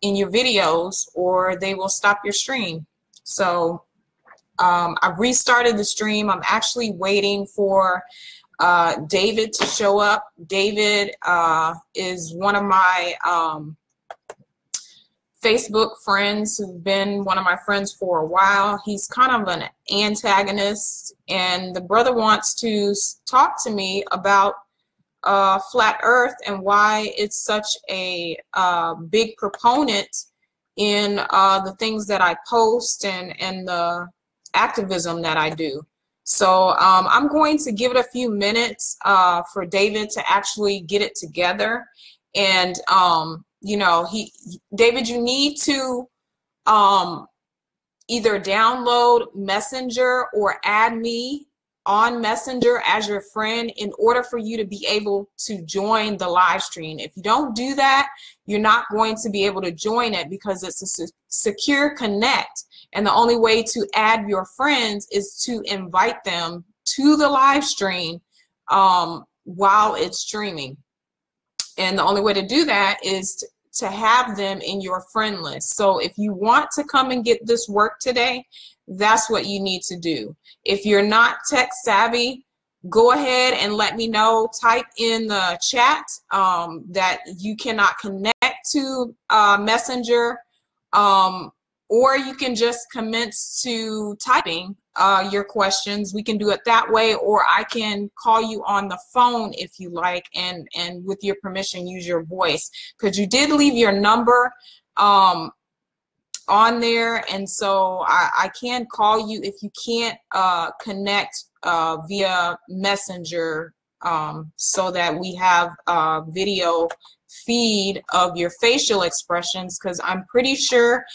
in your videos, or they will stop your stream. So I've restarted the stream. I'm actually waiting for David to show up. David is one of my Facebook friends who've been one of my friends for a while. He's kind of an antagonist, and the brother wants to talk to me about flat earth and why it's such a big proponent in the things that I post and the activism that I do. So I'm going to give it a few minutes for David to actually get it together. And you know, David, you need to either download Messenger or add me on Messenger as your friend in order for you to be able to join the live stream. If you don't do that, you're not going to be able to join it because it's a secure connect. And the only way to add your friends is to invite them to the live stream while it's streaming. And the only way to do that is to have them in your friend list. So if you want to come and get this work today, that's what you need to do. If you're not tech savvy, go ahead and let me know. Type in the chat that you cannot connect to Messenger, or you can just commence to typing your questions. We can do it that way, or I can call you on the phone if you like, and with your permission, use your voice, because you did leave your number on there, and so I can call you if you can't connect via Messenger, so that we have a video feed of your facial expressions, because I'm pretty sure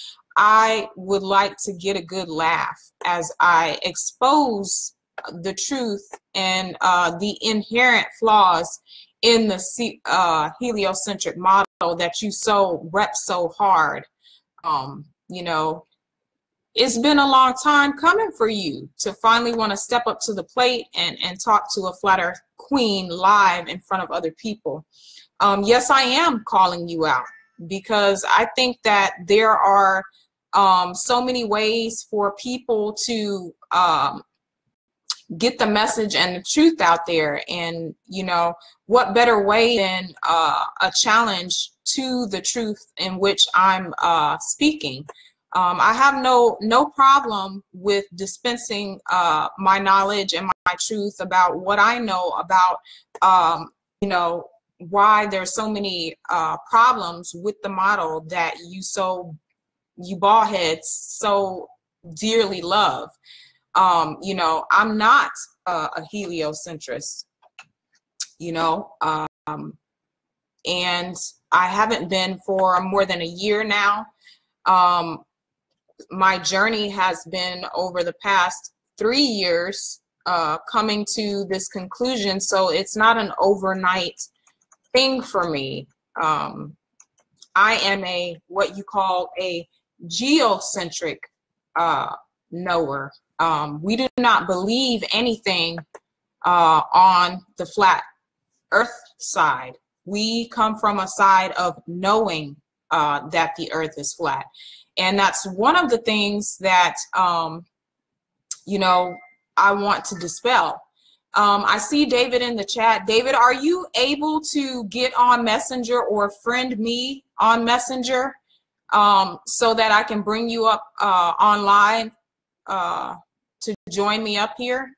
I would like to get a good laugh as I expose the truth and the inherent flaws in the heliocentric model that you rep so hard. You know, it's been a long time coming for you to finally want to step up to the plate and talk to a flat earth queen live in front of other people. Yes, I am calling you out because I think that there are so many ways for people to get the message and the truth out there. And, you know, what better way than a challenge to the truth in which I'm speaking. I have no problem with dispensing my knowledge and my truth about what I know about, you know, why there's so many problems with the model that you bald heads so dearly love. You know, I'm not a heliocentrist, you know, and I haven't been for more than a year now. My journey has been over the past 3 years coming to this conclusion, so it's not an overnight thing for me. I am what you call a geocentric knower. We do not believe anything on the flat earth side. We come from a side of knowing that the earth is flat. And that's one of the things that, you know, I want to dispel. I see David in the chat. David, are you able to get on Messenger or friend me on Messenger so that I can bring you up online to join me up here?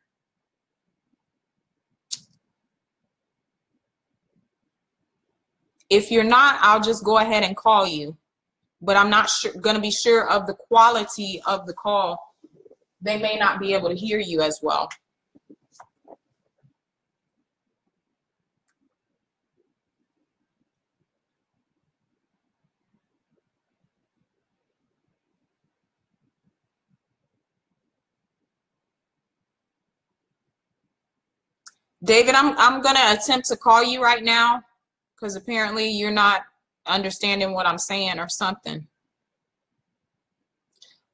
If you're not, I'll just go ahead and call you. But I'm not going to be sure of the quality of the call. They may not be able to hear you as well. David, I'm going to attempt to call you right now because apparently you're not understanding what I'm saying or something.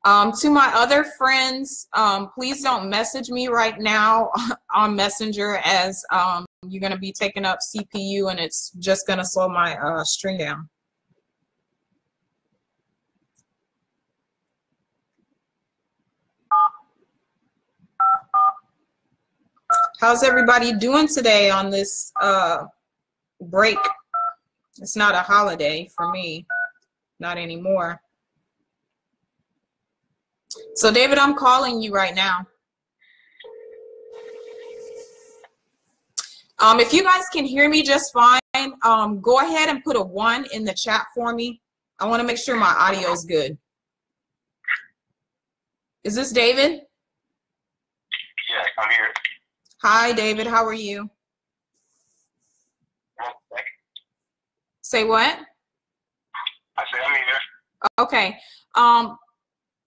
To my other friends, please don't message me right now on Messenger, as you're going to be taking up CPU and it's just going to slow my stream down. How's everybody doing today on this break? It's not a holiday for me, not anymore. So David, I'm calling you right now. If you guys can hear me just fine, go ahead and put a 1 in the chat for me. I want to make sure my audio is good. Is this David? Yes, I'm here. Hi, David. How are you? Say what? I said I'm here. Okay.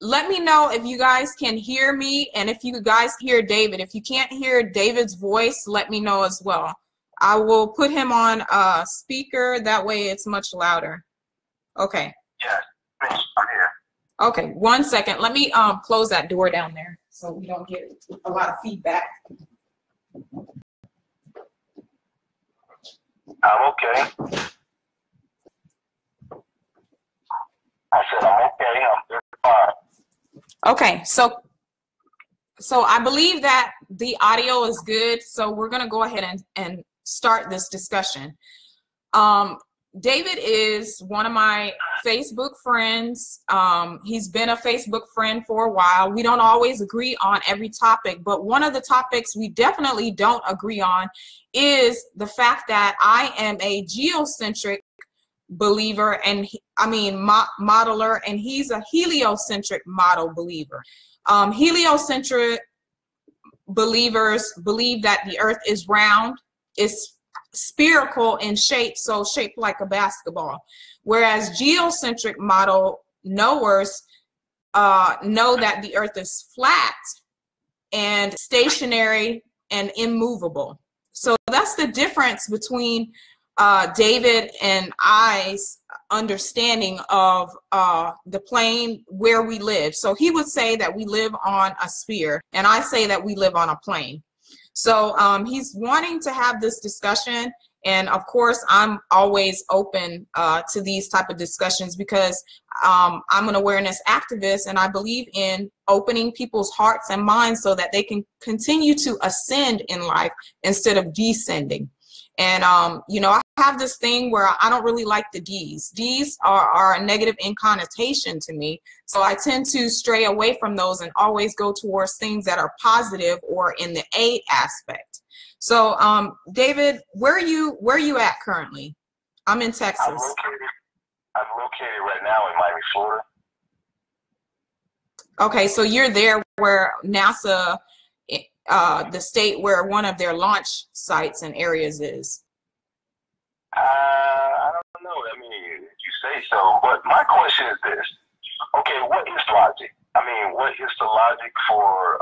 Let me know if you guys can hear me and if you guys hear David. If you can't hear David's voice, let me know as well. I will put him on speaker. That way it's much louder. Okay. Yes, I'm here. Okay, 1 second. Let me close that door down there so we don't get a lot of feedback. I'm okay. I said I'm okay. I'm fine. Okay, so I believe that the audio is good, so we're going to go ahead and start this discussion. David is one of my Facebook friends. He's been a Facebook friend for a while. We don't always agree on every topic, but one of the topics we definitely don't agree on is the fact that I am a geocentric believer and modeler, and he's a heliocentric model believer. Heliocentric believers believe that the earth is round, it's spherical in shape, so shaped like a basketball, whereas geocentric model knowers know that the earth is flat and stationary and immovable. So that's the difference between David and I's understanding of the plane where we live. So he would say that we live on a sphere, and I say that we live on a plane. So he's wanting to have this discussion, and of course I'm always open to these type of discussions because I'm an awareness activist, and I believe in opening people's hearts and minds so that they can continue to ascend in life instead of descending. And you know, I have this thing where I don't really like the D's. D's are a negative connotation to me, so I tend to stray away from those and always go towards things that are positive or in the A aspect. So David, where are you at currently? I'm in Texas. I'm located right now in Miami, Florida. Okay, so you're there where NASA, the state where one of their launch sites and areas is. I don't know. I mean, you say so, but my question is this. Okay, what is logic? I mean, what is the logic for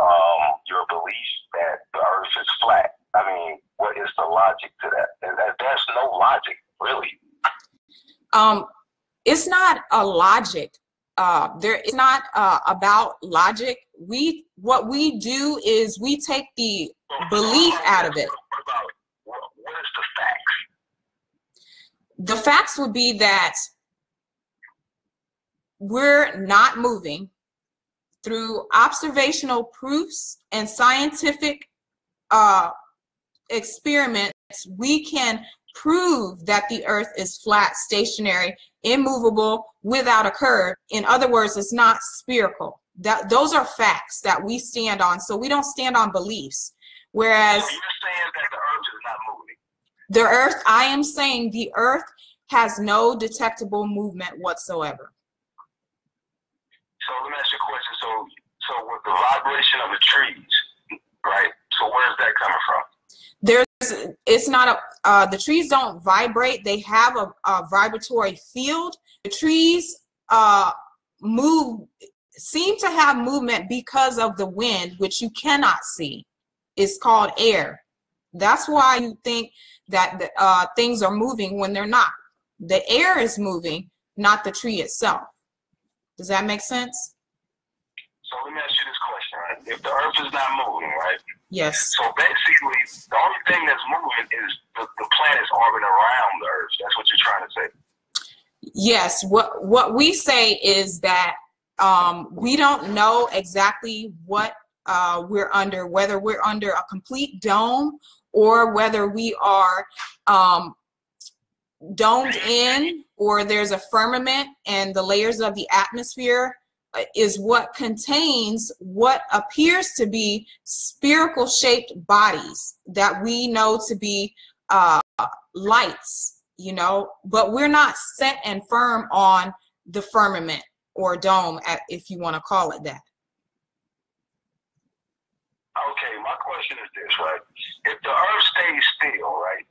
your belief that the earth is flat? I mean, what is the logic to that? There's no logic, really. It's not a logic. It's not about logic. What we do is we take the belief out of it. What is the facts? The facts would be that we're not moving. Through observational proofs and scientific experiments, we can prove that the earth is flat, stationary, immovable, without a curve. In other words, it's not spherical. Those are facts that we stand on, so we don't stand on beliefs. Whereas so you're saying that the earth is not moving. The earth, I am saying the earth has no detectable movement whatsoever. So let me ask you a question. So with the vibration of the trees, right? So where's that coming from? It's not the trees don't vibrate. They have a vibratory field. The trees seem to have movement because of the wind, which you cannot see. It's called air. That's why you think that things are moving when they're not. The air is moving, not the tree itself. Does that make sense? So let me ask you this question, right? If the earth is not moving, right? Yes. So basically, the only thing that's moving is the planets orbiting around the earth. That's what you're trying to say. Yes. What we say is that we don't know exactly what we're under, whether we're under a complete dome or whether we are domed in, or there's a firmament and the layers of the atmosphere is what contains what appears to be spherical shaped bodies that we know to be lights, you know, but we're not set and firm on the firmament or dome, if you want to call it that. Okay, my question is this, right? If the earth stays still, right?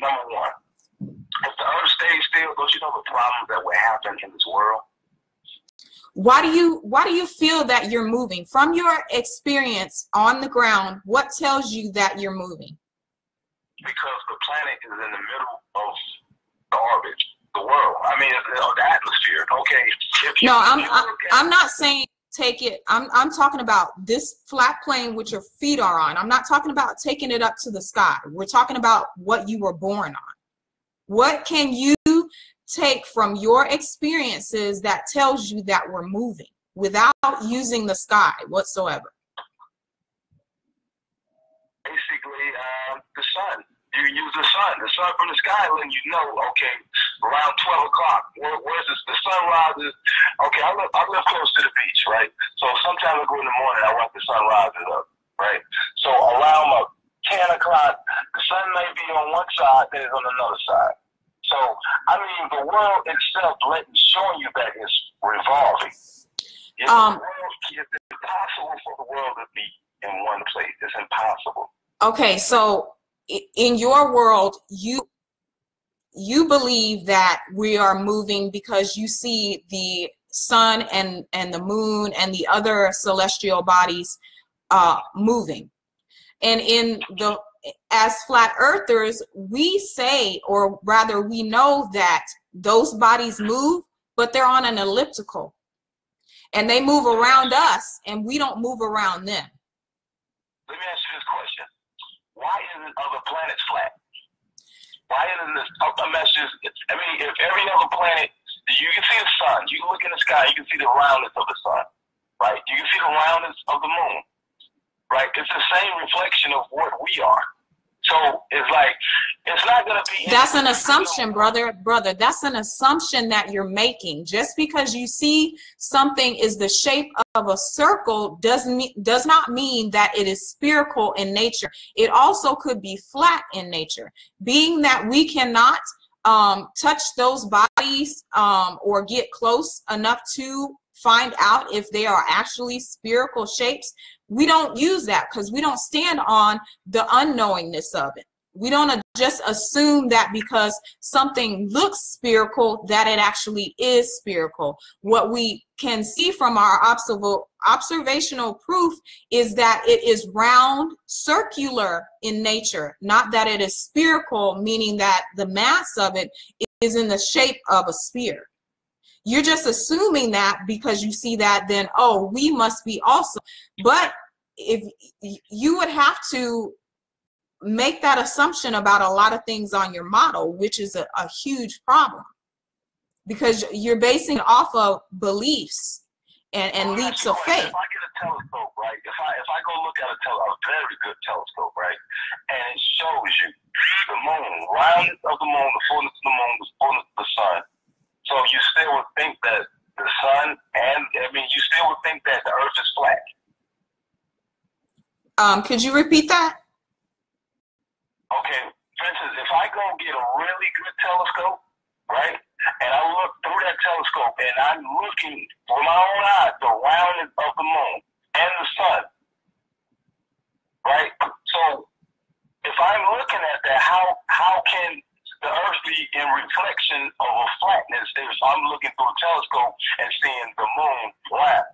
Number one, if the earth stays still, don't you know the problems that would happen in this world? Why do you feel that you're moving? From your experience on the ground, what tells you that you're moving? Because the planet is in the middle of the orbit, the world. I mean, the atmosphere. Okay. No, I'm not saying take it. I'm talking about this flat plane which your feet are on. I'm not talking about taking it up to the sky. We're talking about what you were born on. What can you take from your experiences that tells you that we're moving without using the sky whatsoever? Basically, the sun. You use the sun from the sky, letting you know, okay, around 12 o'clock, where's this? The sun rises. Okay, I live close to the beach, right? So sometimes I go in the morning, I watch the sun rises up, right? So around 10 o'clock, the sun may be on one side, then it's on another side. So, I mean, the world itself showing you that it's revolving. It's impossible for the world to be in one place. It's impossible. Okay, so in your world, you believe that we are moving because you see the sun and the moon and the other celestial bodies moving. And as flat earthers, we say, or rather we know that those bodies move, but they're on an elliptical and they move around us and we don't move around them. Let me ask you this question. Why isn't other planets flat? Why isn't this other messages? I mean, if every other planet, you can see the sun, you can look in the sky, you can see the roundness of the sun, right? You can see the roundness of the moon, right? It's the same reflection of what we are. So it's like, it's not going to be. That's an assumption, brother. That's an assumption that you're making. Just because you see something is the shape of a circle does not mean that it is spherical in nature. It also could be flat in nature. Being that we cannot touch those bodies or get close enough to find out if they are actually spherical shapes, we don't use that because we don't stand on the unknowingness of it. We don't just assume that because something looks spherical that it actually is spherical. What we can see from our observational proof is that it is round, circular in nature, not that it is spherical, meaning that the mass of it is in the shape of a sphere. You're just assuming that because you see that, then, oh, we must be also. But if you would have to make that assumption about a lot of things on your model, which is a huge problem because you're basing it off of beliefs and leaps of faith. If I get a telescope, right? If I go look at a very good telescope, right, and it shows you the moon, roundness of the moon, the fullness of the moon, the fullness of the sun. So you still would think that the sun you still would think that the earth is flat. Could you repeat that? Okay, for instance, if I go get a really good telescope, right, and I look through that telescope and I'm looking with my own eyes the roundness of the moon and the sun, right? So if I'm looking at that, how can the earth be in reflection of a flatness if I'm looking through a telescope and seeing the moon flat?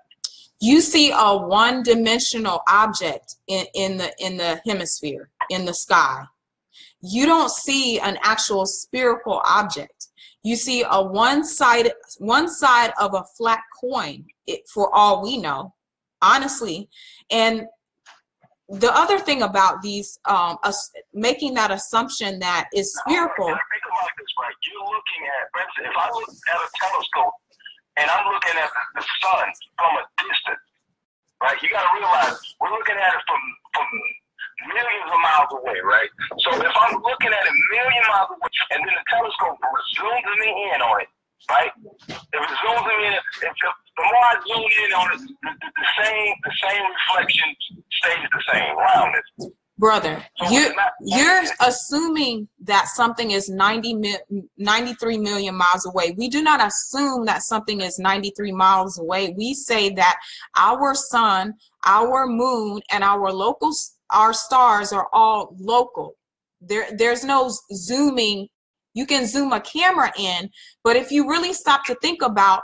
You see a one-dimensional object in the hemisphere, in the sky. You don't see an actual spherical object. You see a one side of a flat coin, for all we know, honestly. And the other thing about these, making that assumption that is spherical. Think about this, right? You're looking at, for instance, if I look at a telescope and I'm looking at the sun from a distance, right? You got to realize we're looking at it from millions of miles away, right? So if I'm looking at it a million miles away, and then the telescope zooms me in on it, right? If it zooms me in, the more I zoom in on it, the same reflection stays the same, roundness. Brother, you're assuming that something is 93 million miles away. We do not assume that something is 93 miles away. We say that our sun, our moon, and our stars are all local. There's no zooming. You can zoom a camera in, but if you really stop to think about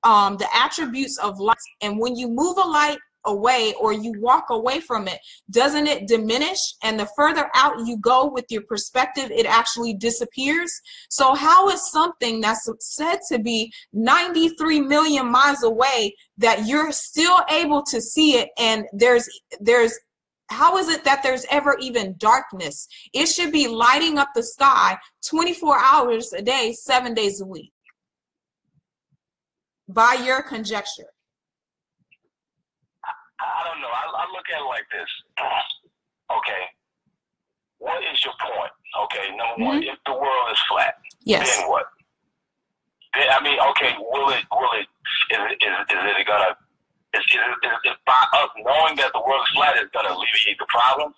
the attributes of light, and when you move a light away or you walk away from it, doesn't it diminish? And the further out you go with your perspective, it actually disappears. So how is something that's said to be 93 million miles away that you're still able to see it, and how is it that there's ever even darkness? It should be lighting up the sky 24 hours a day, 7 days a week, by your conjecture. I don't know. I look at it like this. Okay, what is your point? Okay, number one, if the world is flat, yes, then what? Then, I mean, okay, is by us knowing that the world is flat is going to alleviate the problem?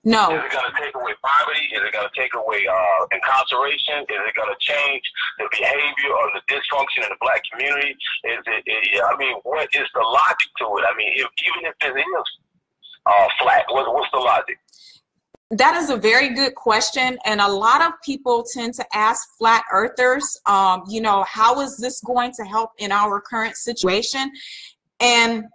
No. Is it going to take away poverty? Is it going to take away incarceration? Is it going to change the behavior or the dysfunction in the black community? I mean, what is the logic to it? I mean, even if it is flat, what's the logic? That is a very good question. And a lot of people tend to ask flat earthers, you know, how is this going to help in our current situation? And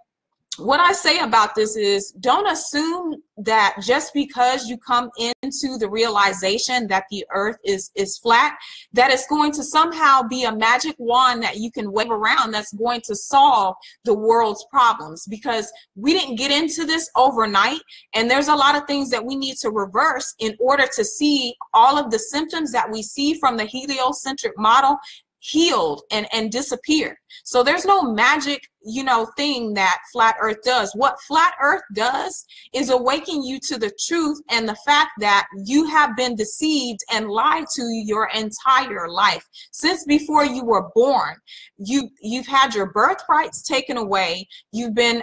what I say about this is, don't assume that just because you come into the realization that the earth is flat, that it's going to somehow be a magic wand that you can wave around that's going to solve the world's problems, because we didn't get into this overnight, and there's a lot of things that we need to reverse in order to see all of the symptoms that we see from the heliocentric model healed and disappear. So there's no magic, you know, thing that flat earth does. What flat earth does is awaken you to the truth and the fact that you have been deceived and lied to your entire life. Since before you were born, you've had your birthrights taken away. You've been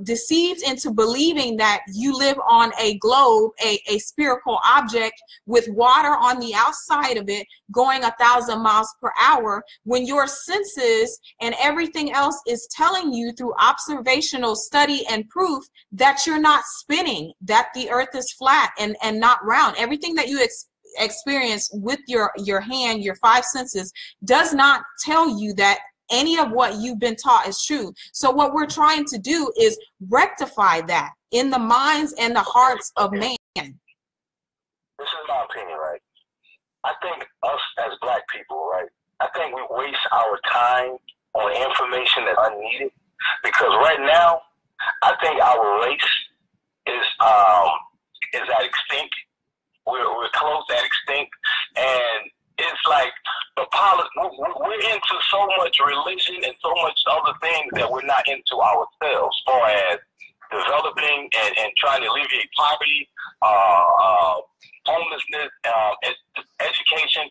deceived into believing that you live on a globe, a spherical object with water on the outside of it going 1,000 miles per hour, when your senses and everything else is telling you through observational study and proof that you're not spinning, that the earth is flat and not round. Everything that you experience with your hand, your five senses, does not tell you that any of what you've been taught is true. So what we're trying to do is rectify that in the minds and the hearts of man. This is my opinion, right? I think us as black people, right, I think we waste our time on information that's unneeded, because right now I think our race is at extinct. We're close at extinct, and it's like we're into so much religion and so much other things that we're not into ourselves, as far as developing and trying to alleviate poverty, homelessness, education.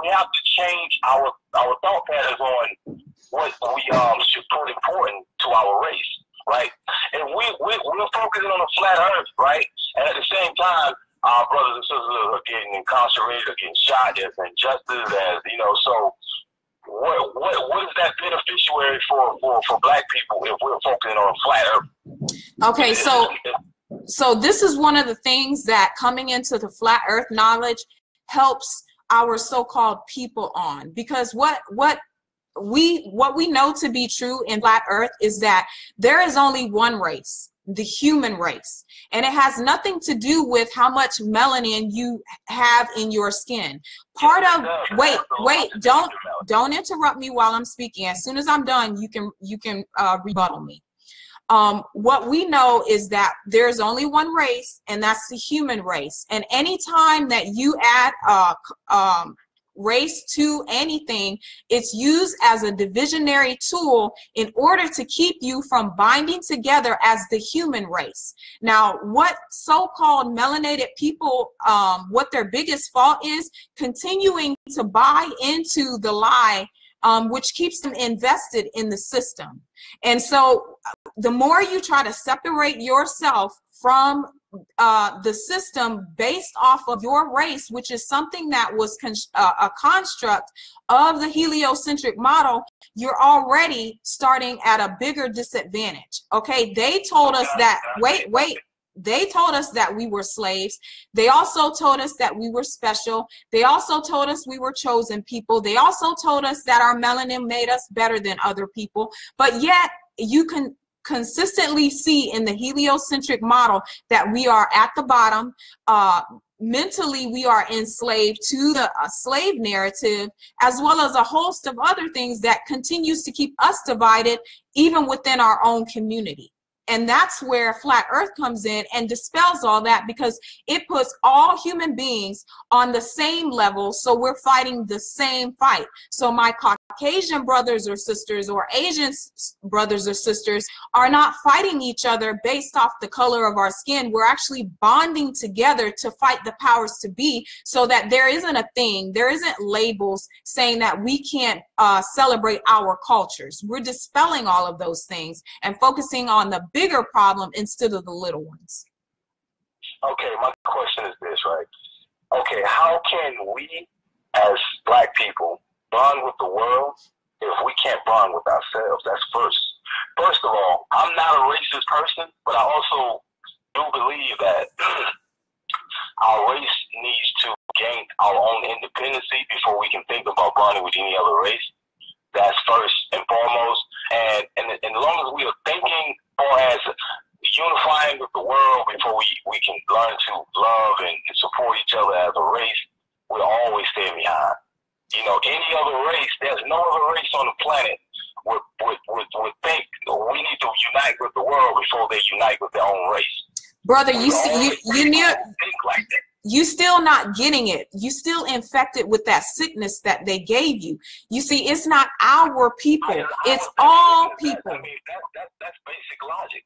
We have to change our thought patterns on what we should put important to our race, right? And we're focusing on a flat earth, right? And at the same time, our brothers and sisters are getting incarcerated, are getting shot, as injustice, as you know. So what is that beneficiary for black people if we're focusing on a flat earth? Okay, so this is one of the things that coming into the flat earth knowledge helps our so-called people on, because what we know to be true in flat earth is that there is only one race, the human race, and it has nothing to do with how much melanin you have in your skin. Part of wait, don't interrupt me while I'm speaking. As soon as I'm done, you can rebuttal me. What we know is that there's only one race, and that's the human race. And anytime that you add race to anything, it's used as a divisionary tool in order to keep you from binding together as the human race. Now, what so-called melanated people, what their biggest fault is, continuing to buy into the lie, which keeps them invested in the system. And so the more you try to separate yourself from the system based off of your race, which is something that was a construct of the heliocentric model, you're already starting at a bigger disadvantage. Okay, they told us that, they told us that we were slaves. They also told us that we were special. They also told us we were chosen people. They also told us that our melanin made us better than other people. But yet you can consistently see in the heliocentric model that we are at the bottom. Mentally, we are enslaved to the slave narrative, as well as a host of other things that continues to keep us divided even within our own community. And that's where Flat Earth comes in and dispels all that, because it puts all human beings on the same level, so we're fighting the same fight. So my Caucasian brothers or sisters or Asian brothers or sisters are not fighting each other based off the color of our skin. We're actually bonding together to fight the powers to be, so that there isn't a thing, there isn't labels saying that we can't celebrate our cultures. We're dispelling all of those things and focusing on the bigger problem instead of the little ones. Okay, my question is this, right? Okay, how can we as Black people bond with the world if we can't bond with ourselves? That's first. First of all, I'm not a racist person, but I also do believe that our race needs to gain our own independency before we can think about bonding with any other race. That's first and foremost. And as long as we are thinking or as unifying with the world before we can learn to love and support each other as a race, we'll always stay behind. You know, any other race, there's no other race on the planet would think we need to unite with the world before they unite with their own race. Brother, you still not getting it. You still infected with that sickness that they gave you. You see, it's not our people. It's all people. I mean, that's basic logic.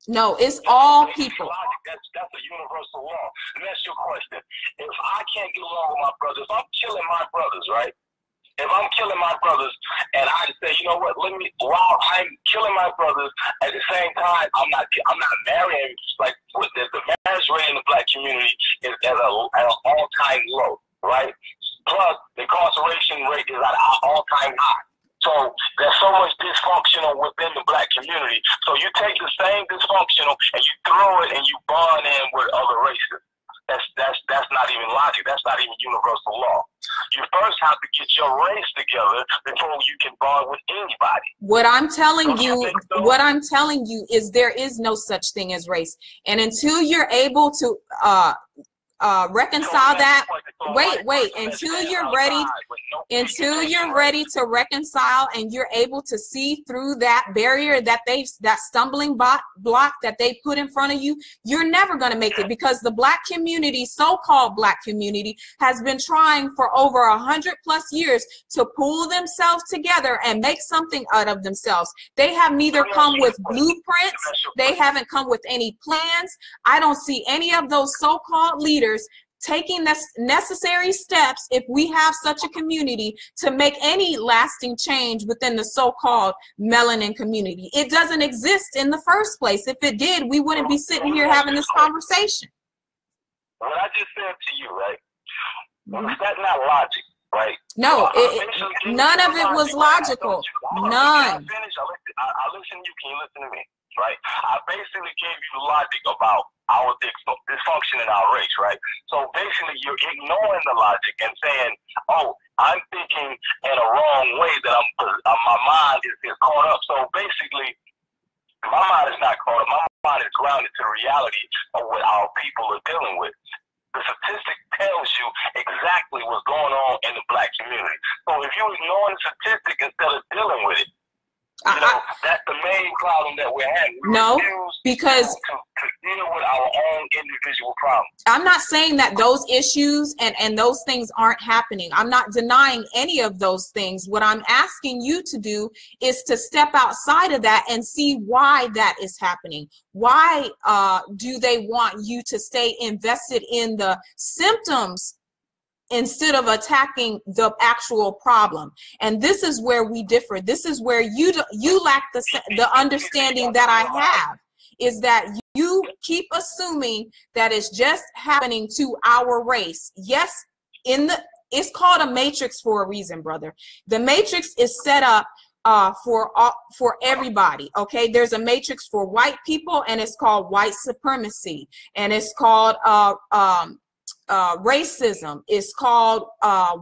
No, it's all people. That's a universal law. Let me ask you a question. If I can't get along with my brothers, if I'm killing my brothers, right? If I'm killing my brothers and I say, you know what, while I'm killing my brothers, at the same time, I'm not marrying, like the marriage rate in the Black community is at an all-time low, right? Plus, the incarceration rate is at an all-time high. So there's so much dysfunctional within the Black community. So you take the same dysfunctional and you throw it and you bond in with other races. That's not even logic. That's not even universal law. You first have to get your race together before you can bond with anybody. What I'm telling you is there is no such thing as race. And until you're able to reconcile that, until you're ready to reconcile and you're able to see through that barrier, that stumbling block that they put in front of you, you're never going to make it, because the Black community, so-called Black community, has been trying for over 100+ years to pull themselves together and make something out of themselves. They have neither come with blueprints, they haven't come with any plans. I don't see any of those so-called leaders taking the necessary steps, if we have such a community, to make any lasting change within the so-called melanin community. It doesn't exist in the first place. If it did, we wouldn't be sitting here having this conversation. What I just said to you, right? That's not logic, right? No, none of it was logical. None. I listen to you. Can you listen to me? Right? I basically gave you the logic about our dysfunction in our race, right? So basically, you're ignoring the logic and saying, "Oh, I'm thinking in a wrong way that my mind is caught up." So basically, my mind is not caught up. My mind is grounded to the reality of what our people are dealing with. The statistic tells you exactly what's going on in the Black community. So if you ignore the statistic instead of dealing with it, you know, that's the main problem that we're having. No, because to deal with our own individual individual problem. I'm not saying that those issues and those things aren't happening. I'm not denying any of those things. What I'm asking you to do is to step outside of that and see why that is happening. Why do they want you to stay invested in the symptoms instead of attacking the actual problem? And this is where we differ. This is where you lack the understanding that I have, is that you keep assuming that it's just happening to our race. Yes, it's called a matrix for a reason, brother. The matrix is set up for everybody. Okay, there's a matrix for white people, and it's called white supremacy, and it's called racism, is called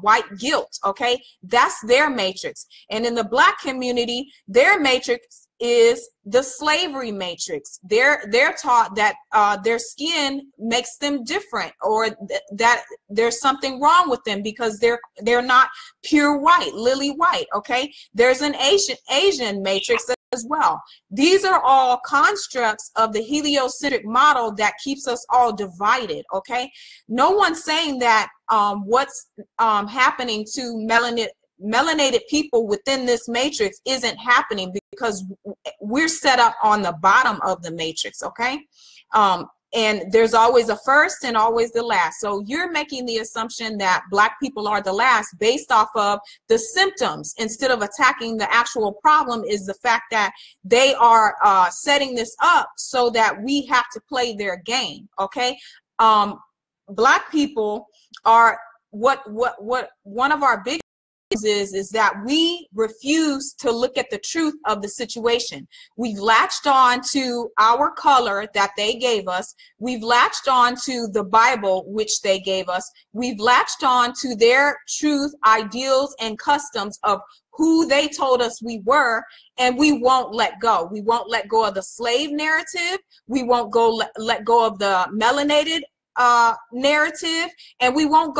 white guilt. Okay, that's their matrix. And in the Black community, their matrix is the slavery matrix. They're taught that their skin makes them different, or that there's something wrong with them because they're not pure white, lily white. Okay, there's an Asian matrix as well. These are all constructs of the heliocentric model that keeps us all divided. Okay, no one's saying that what's happening to melanated people within this matrix isn't happening, because we're set up on the bottom of the matrix. Okay, and there's always a first and always the last. So you're making the assumption that Black people are the last based off of the symptoms, instead of attacking the actual problem, is the fact that they are setting this up so that we have to play their game. Okay, Black people are what one of our big is that we refuse to look at the truth of the situation. We've latched on to our color that they gave us. We've latched on to the Bible, which they gave us. We've latched on to their truth, ideals, and customs of who they told us we were, and we won't let go. We won't let go of the slave narrative. We won't let go of the melanated narrative, and we won't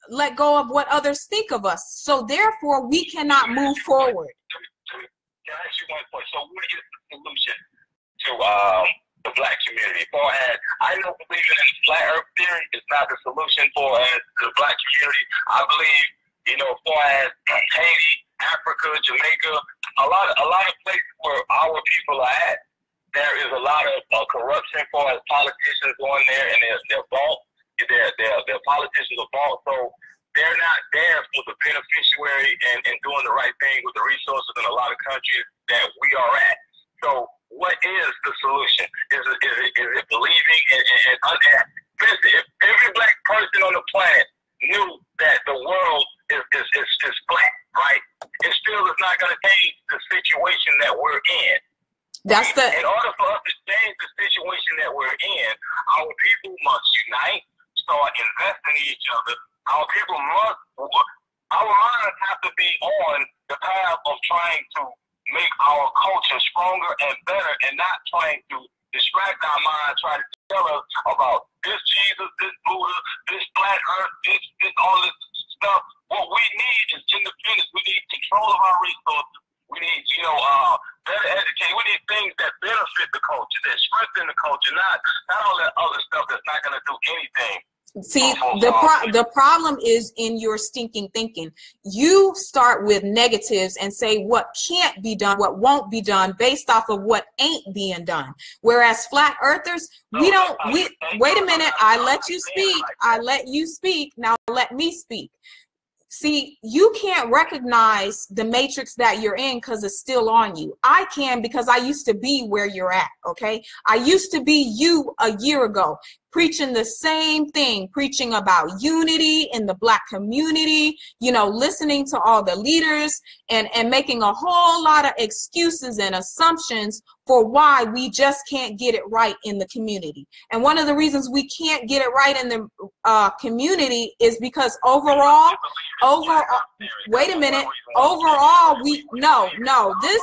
let go of what others think of us. So therefore, we cannot move forward. Can I ask you one point? So what is the solution to the Black community? For as I don't believe in flat earth theory is not the solution for the Black community. I believe, for as Haiti, Africa, Jamaica, a lot of places where our people are at, there is a lot of corruption for as politicians going there, and they're bought. Their politicians are bought, so they're not there for the beneficiary and doing the right thing with the resources in a lot of countries that we are at. So what is the solution? Is it believing and if every Black person on the planet knew that the world is flat, right? It still is not going to change the situation that we're in. In order for us to change the situation that we're in, our people must unite, start investing in each other. Our people our minds have to be on the path of trying to make our culture stronger and better, and not trying to distract our minds, trying to tell us about this Jesus, this Buddha, this flat earth, this all this stuff. What we need is independence. We need control of our resources. We need, better education. We need things that benefit the culture, that strengthen the culture, not all that other stuff that's not going to do anything. See, the problem is in your stinking thinking. You start with negatives and say what can't be done, what won't be done, based off of what ain't being done. Whereas flat earthers, wait a minute, I let you speak. Now let me speak. See, you can't recognize the matrix that you're in because it's still on you. I can, because I used to be where you're at, okay? I used to be you a year ago, preaching the same thing, preaching about unity in the Black community, listening to all the leaders and making a whole lot of excuses and assumptions for why we just can't get it right in the community. And one of the reasons we can't get it right in the community is because overall, wait a minute, overall, this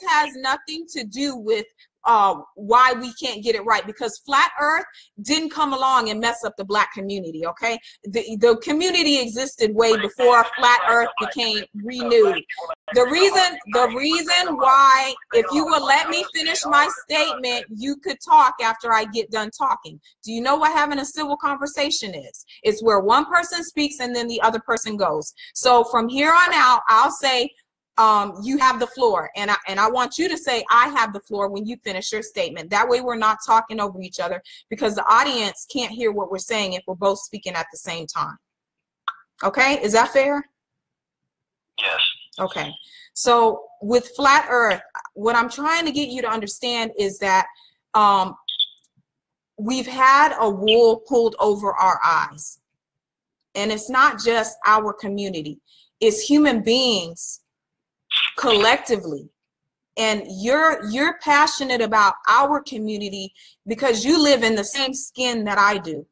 has nothing to do with why we can't get it right, because flat earth didn't come along and mess up the Black community. Okay, the community existed way before flat earth became renewed. The reason why, if you will let me finish my statement, you could talk after I get done talking. Do you know what having a civil conversation is? It's where one person speaks and then the other person goes. So from here on out, I'll say, you have the floor, and I want you to say I have the floor when you finish your statement. That way we're not talking over each other, because the audience can't hear what we're saying if we're both speaking at the same time. Okay, is that fair? Yes. Okay, so with flat earth, what I'm trying to get you to understand is that we've had a wool pulled over our eyes, and it's not just our community, it's human beings collectively. And you're passionate about our community because you live in the same skin that I do.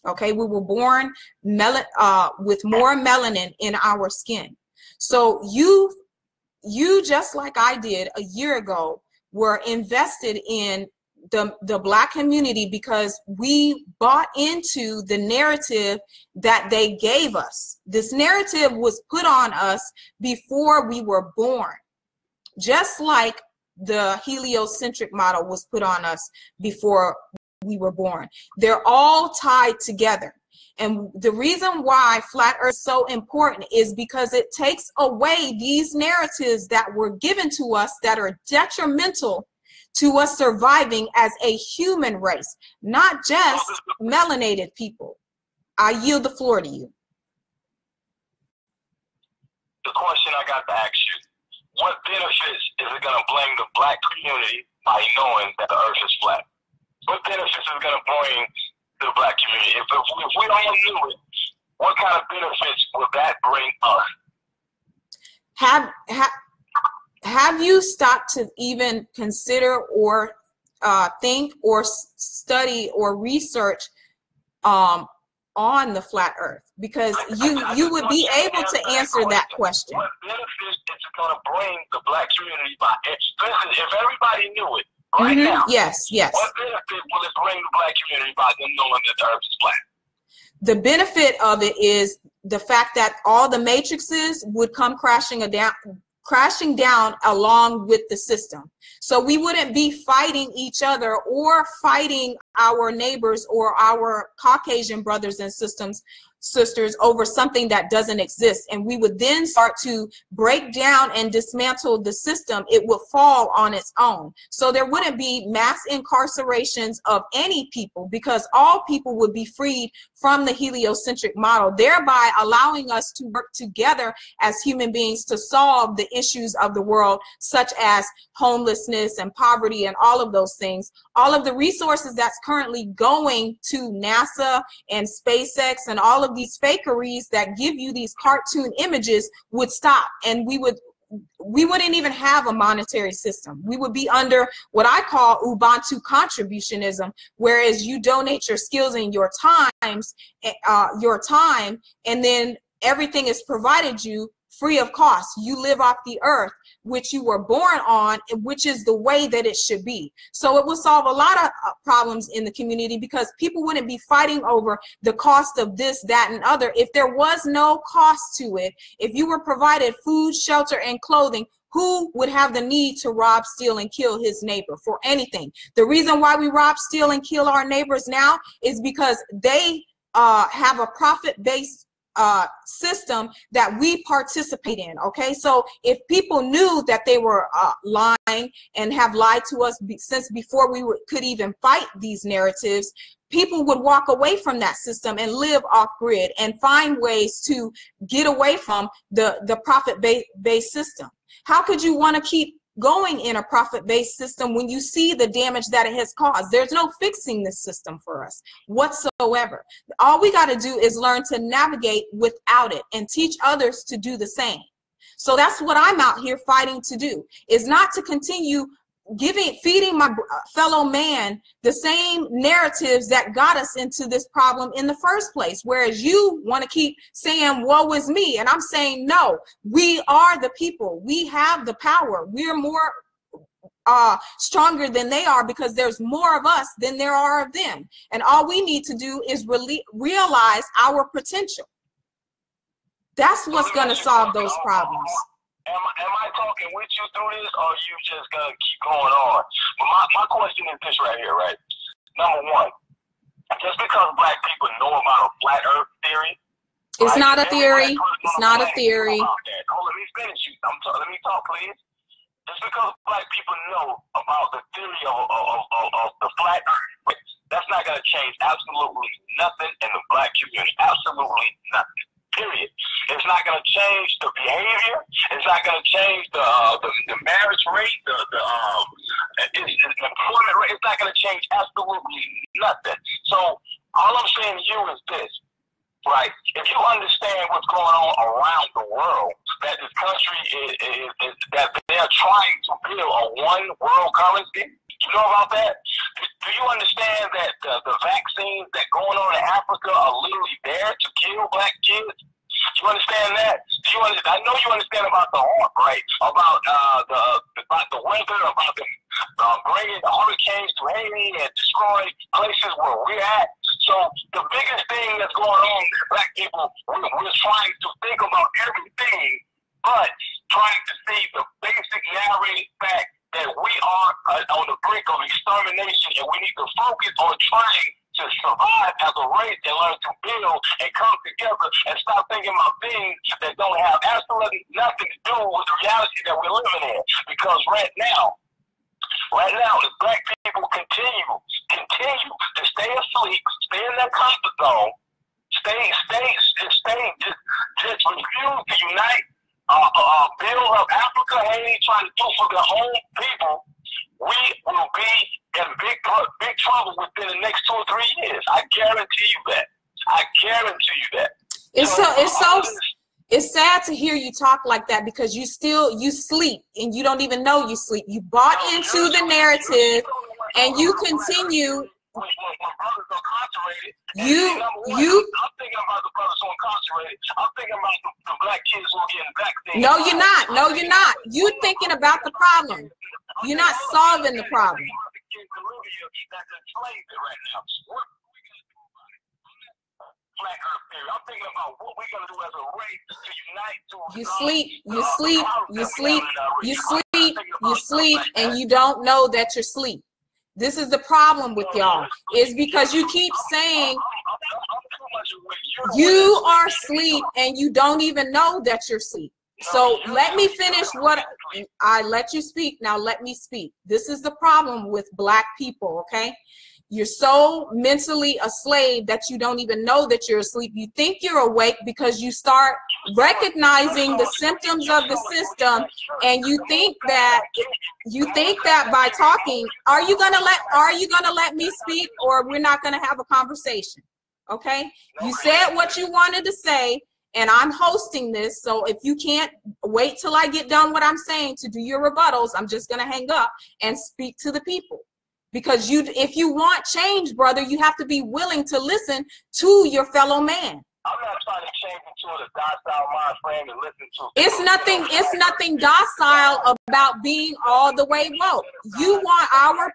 Okay, we were born with more melanin in our skin. So you just like I did a year ago were invested in the Black community because we bought into the narrative that they gave us. This narrative was put on us before we were born, just like the heliocentric model was put on us before we were born. They're all tied together. And the reason why flat earth is so important is because it takes away these narratives that were given to us that are detrimental to us surviving as a human race, not just melanated people. I yield the floor to you. The question I got to ask you, what benefits is it going to bring the Black community by knowing that the earth is flat? What benefits is it going to bring the Black community? If we all knew it, what kind of benefits would that bring us? Have you stopped to even consider or think or study or research on the flat earth? Because you would be able to answer that question. What benefits is it going to bring the Black community by? If everybody knew it right now, yes. What benefit will it bring the Black community by them knowing that the earth is flat? The benefit of it is the fact that all the matrices would come crashing down along with the system. So we wouldn't be fighting each other or fighting our neighbors or our Caucasian brothers and sisters over something that doesn't exist. And we would then start to break down and dismantle the system. It would fall on its own. So there wouldn't be mass incarcerations of any people, because all people would be freed from the heliocentric model, thereby allowing us to work together as human beings to solve the issues of the world, such as homelessness and poverty and all of those things. All of the resources that's currently going to NASA and SpaceX and all of these fakeries that give you these cartoon images would stop, and we wouldn't even have a monetary system. We would be under what I call Ubuntu contributionism, whereas you donate your skills and your time, and then everything is provided you free of cost. You live off the earth, which you were born on, which is the way that it should be. So it will solve a lot of problems in the community, because people wouldn't be fighting over the cost of this, that, and other. If there was no cost to it, if you were provided food, shelter, and clothing, who would have the need to rob, steal, and kill his neighbor for anything? The reason why we rob, steal, and kill our neighbors now is because they have a profit-based system that we participate in. Okay, so if people knew that they were lying and have lied to us since before we could even fight these narratives, people would walk away from that system and live off grid and find ways to get away from the profit-based system. How could you want to keep going in a profit-based system when you see the damage that it has caused? There's no fixing this system for us whatsoever. All we got to do is learn to navigate without it and teach others to do the same. So that's what I'm out here fighting to do, is not to continue feeding my fellow man the same narratives that got us into this problem in the first place, whereas you want to keep saying woe is me, and I'm saying no, we are the people, we have the power, we're more stronger than they are, because there's more of us than there are of them. And all we need to do is realize our potential. That's what's going to solve those problems. Am I talking with you through this, or are you just going to keep going on? But my question is this right here, right? Number one, just because black people know about a flat earth theory, it's not a theory. It's not a theory. Oh, let me finish. Let me talk, please. Just because black people know about the theory of the flat earth, that's not going to change absolutely nothing in the black community. Absolutely nothing. Period. It's not going to change the behavior. It's not going to change the marriage rate, the employment rate. It's not going to change absolutely nothing. So all I'm saying to you is this, right? If you understand what's going on around the world, that this country is that they're trying to build a one world currency. You know about that? Do you understand that the vaccines that going on in Africa are literally there to kill black kids? Do you understand that? I know you understand about the heart, right? About the weather, about the bringing the hurricanes to Haiti and destroy places where we're at. So the biggest thing that's going on is black people, we're trying to think about everything, but trying to see the basic narrated fact that we are on the brink of extermination, and we need to focus on trying to survive as a race and learn to build and come together and stop thinking about things that don't have absolutely nothing to do with the reality that we're living in. Because right now, if black people continue to stay asleep, stay in their comfort zone, just refuse to unite, build up Africa, Haiti, trying to do for their own people, we will be in big trouble within the next 2 or 3 years. I guarantee you that. I guarantee you that. It's sad to hear you talk like that, because you sleep and you don't even know you sleep. You bought into the narrative and you continue. When brothers are incarcerated, I'm thinking about the brothers who are incarcerated. I'm thinking about the black kids who are getting vaccinated. No, you're not. No, you're not. You're thinking about the problem. You're not solving the problem. I'm thinking about what we're going to do as a race to unite to you sleep, and you don't know that you're asleep. This is the problem with y'all, is because you keep saying you are asleep and you don't even know that you're asleep. So let me finish what I let you speak. Now let me speak. This is the problem with black people, okay? You're so mentally a slave that you don't even know that you're asleep. You think you're awake because you start recognizing the symptoms of the system, and you think that by talking, are you gonna let me speak, or we're not gonna have a conversation? Okay? You said what you wanted to say, and I'm hosting this, so if you can't wait till I get done what I'm saying to do your rebuttals, I'm just gonna hang up and speak to the people. Because if you want change, brother, you have to be willing to listen to your fellow man. I'm not trying to change into a docile mind frame and listen to. It's nothing docile about being all the way woke. You want our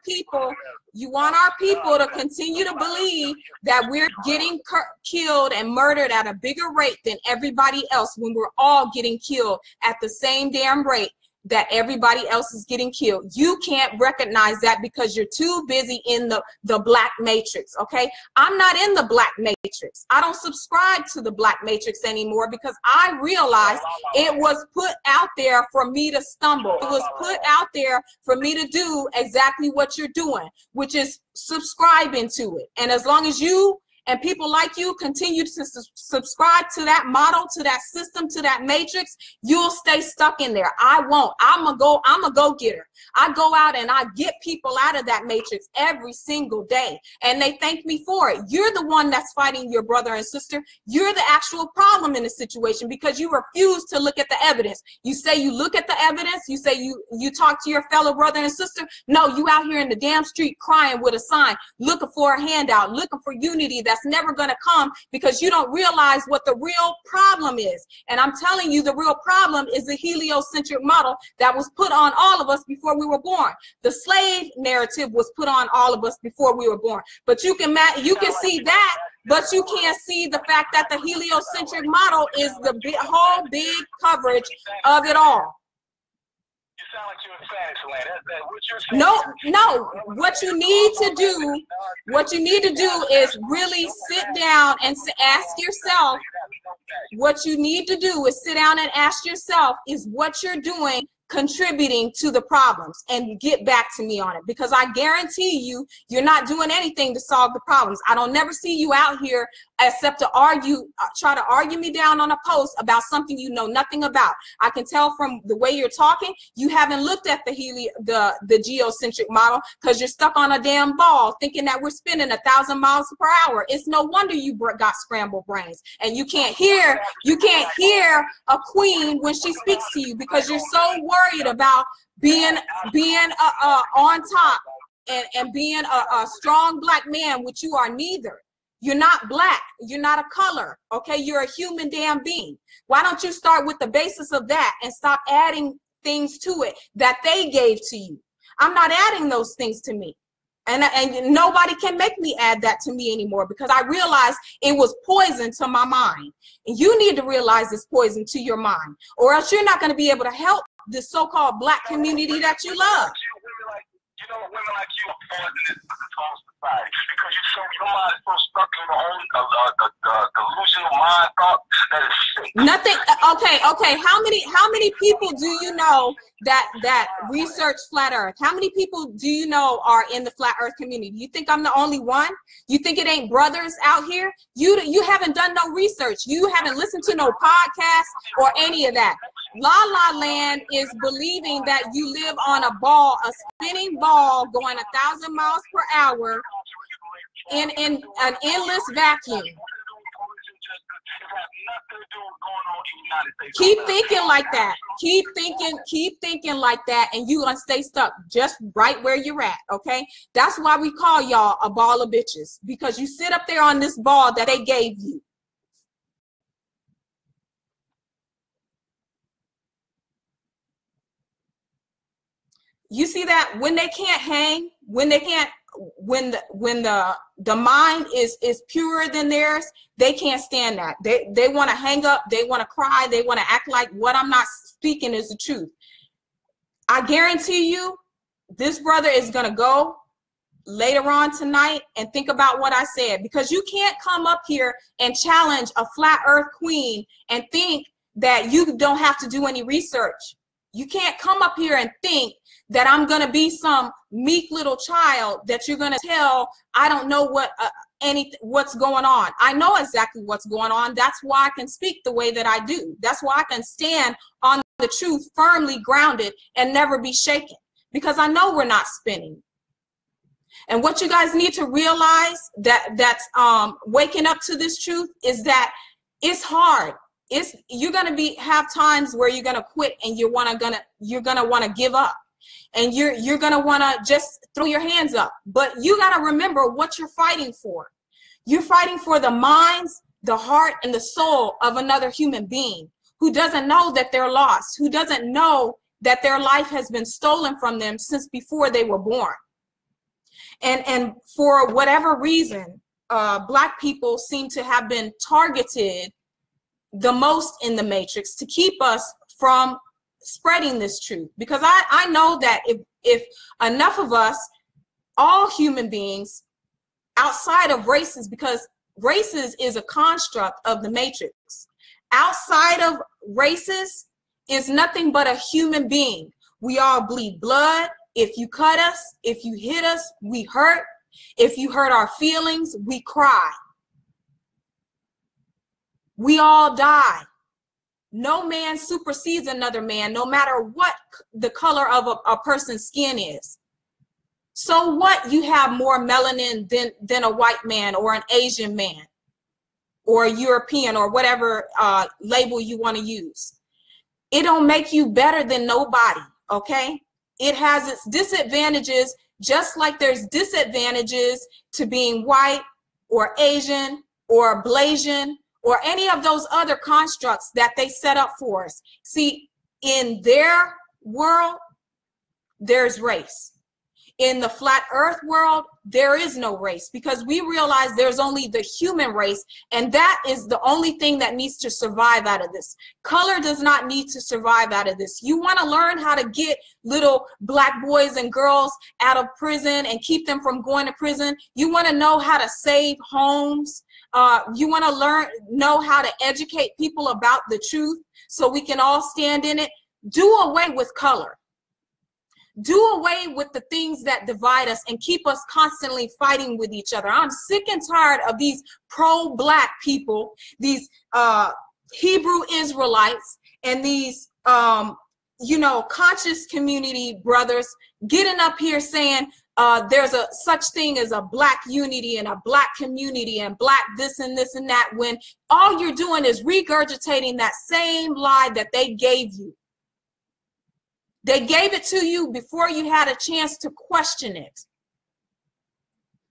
people to continue to believe that we're getting killed and murdered at a bigger rate than everybody else, when we're all getting killed at the same damn rate that everybody else is getting killed. You can't recognize that because you're too busy in the black matrix, okay? I'm not in the black matrix. I don't subscribe to the black matrix anymore, because I realized it was put out there for me to stumble. It was put out there for me to do exactly what you're doing, which is subscribing to it. And as long as you and people like you continue to subscribe to that model, to that system, to that matrix, you'll stay stuck in there. I won't. I'm a go-getter. I go out and I get people out of that matrix every single day, and they thank me for it. You're the one that's fighting your brother and sister. You're the actual problem in the situation, because you refuse to look at the evidence. You say you look at the evidence. You say you talk to your fellow brother and sister. No, you out here in the damn street crying with a sign, looking for a handout, looking for unity that that's never going to come because you don't realize what the real problem is. And I'm telling you, the real problem is the heliocentric model that was put on all of us before we were born. The slave narrative was put on all of us before we were born. But you can see that, but you can't see the fact that the heliocentric model is the whole big coverage of it all. You sound like you're in fantasy land. That's what you're saying. No. What you need to do is really sit down and ask yourself. What you need to do is sit down and ask yourself, is what you're doing contributing to the problems? And get back to me on it, because I guarantee you, you're not doing anything to solve the problems. I don't never see you out here except to try to argue me down on a post about something you know nothing about. I can tell from the way you're talking, you haven't looked at the geocentric model, because you're stuck on a damn ball thinking that we're spinning 1,000 miles per hour. It's no wonder you got scrambled brains, and you can't hear a queen when she speaks to you, because you're so worried about being on top and being a strong black man, which you are neither. You're not black. You're not a color. Okay, you're a human damn being. Why don't you start with the basis of that and stop adding things to it that they gave to you? I'm not adding those things to me. And nobody can make me add that to me anymore, because I realized it was poison to my mind. And you need to realize it's poison to your mind, or else you're not going to be able to help the so-called black community that you love. You know, women like you are poisonous to this whole society, because your mind is so stuck in your own delusional mind thought that is sick. Nothing. Okay. How many people do you know that research flat Earth? How many people do you know are in the flat Earth community? You think I'm the only one? You think it ain't brothers out here? You haven't done no research. You haven't listened to no podcasts or any of that. La La Land is believing that you live on a ball, a spinning ball going 1,000 miles per hour in an endless vacuum. Keep thinking like that. Keep thinking like that, and you're gonna stay stuck just right where you're at. Okay, that's why we call y'all a ball of bitches, because you sit up there on this ball that they gave you. You see that when they can't hang, when the mind is purer than theirs, they can't stand that. They want to hang up, they want to cry, they want to act like what I'm not speaking is the truth. I guarantee you, this brother is going to go later on tonight and think about what I said, because you can't come up here and challenge a flat earth queen and think that you don't have to do any research. You can't come up here and think that I'm going to be some meek little child that you're going to tell I don't know what's going on. I know exactly what's going on. That's why I can speak the way that I do. That's why I can stand on the truth firmly grounded and never be shaken, because I know we're not spinning. And what you guys need to realize that's waking up to this truth is that it's hard. You're gonna have times where you're gonna quit and you're gonna want to give up, and you're gonna want to just throw your hands up. But you got to remember what you're fighting for. You're fighting for the minds, the heart, and the soul of another human being who doesn't know that they're lost, who doesn't know that their life has been stolen from them since before they were born. And for whatever reason, Black people seem to have been targeted the most in the matrix to keep us from spreading this truth. Because I know that if enough of us, all human beings outside of races, because races is a construct of the matrix, outside of races is nothing but a human being. We all bleed blood. If you cut us, if you hit us, we hurt. If you hurt our feelings, we cry. We all die. No man supersedes another man, no matter what the color of a person's skin is. So what, you have more melanin than a white man or an Asian man or a European or whatever label you want to use. It don't make you better than nobody, okay? It has its disadvantages, just like there's disadvantages to being white, or Asian or Blasian or any of those other constructs that they set up for us. See, in their world, there's race. In the flat earth world, there is no race, because we realize there's only the human race, and that is the only thing that needs to survive out of this. Color does not need to survive out of this. You want to learn how to get little black boys and girls out of prison and keep them from going to prison. You want to know how to save homes. You want to know how to educate people about the truth so we can all stand in it. Do away with color. Do away with the things that divide us and keep us constantly fighting with each other. I'm sick and tired of these pro-black people, these Hebrew Israelites, and these conscious community brothers getting up here saying there's a such thing as a black unity and a black community and black this and this and that, when all you're doing is regurgitating that same lie that they gave you. They gave it to you before you had a chance to question it,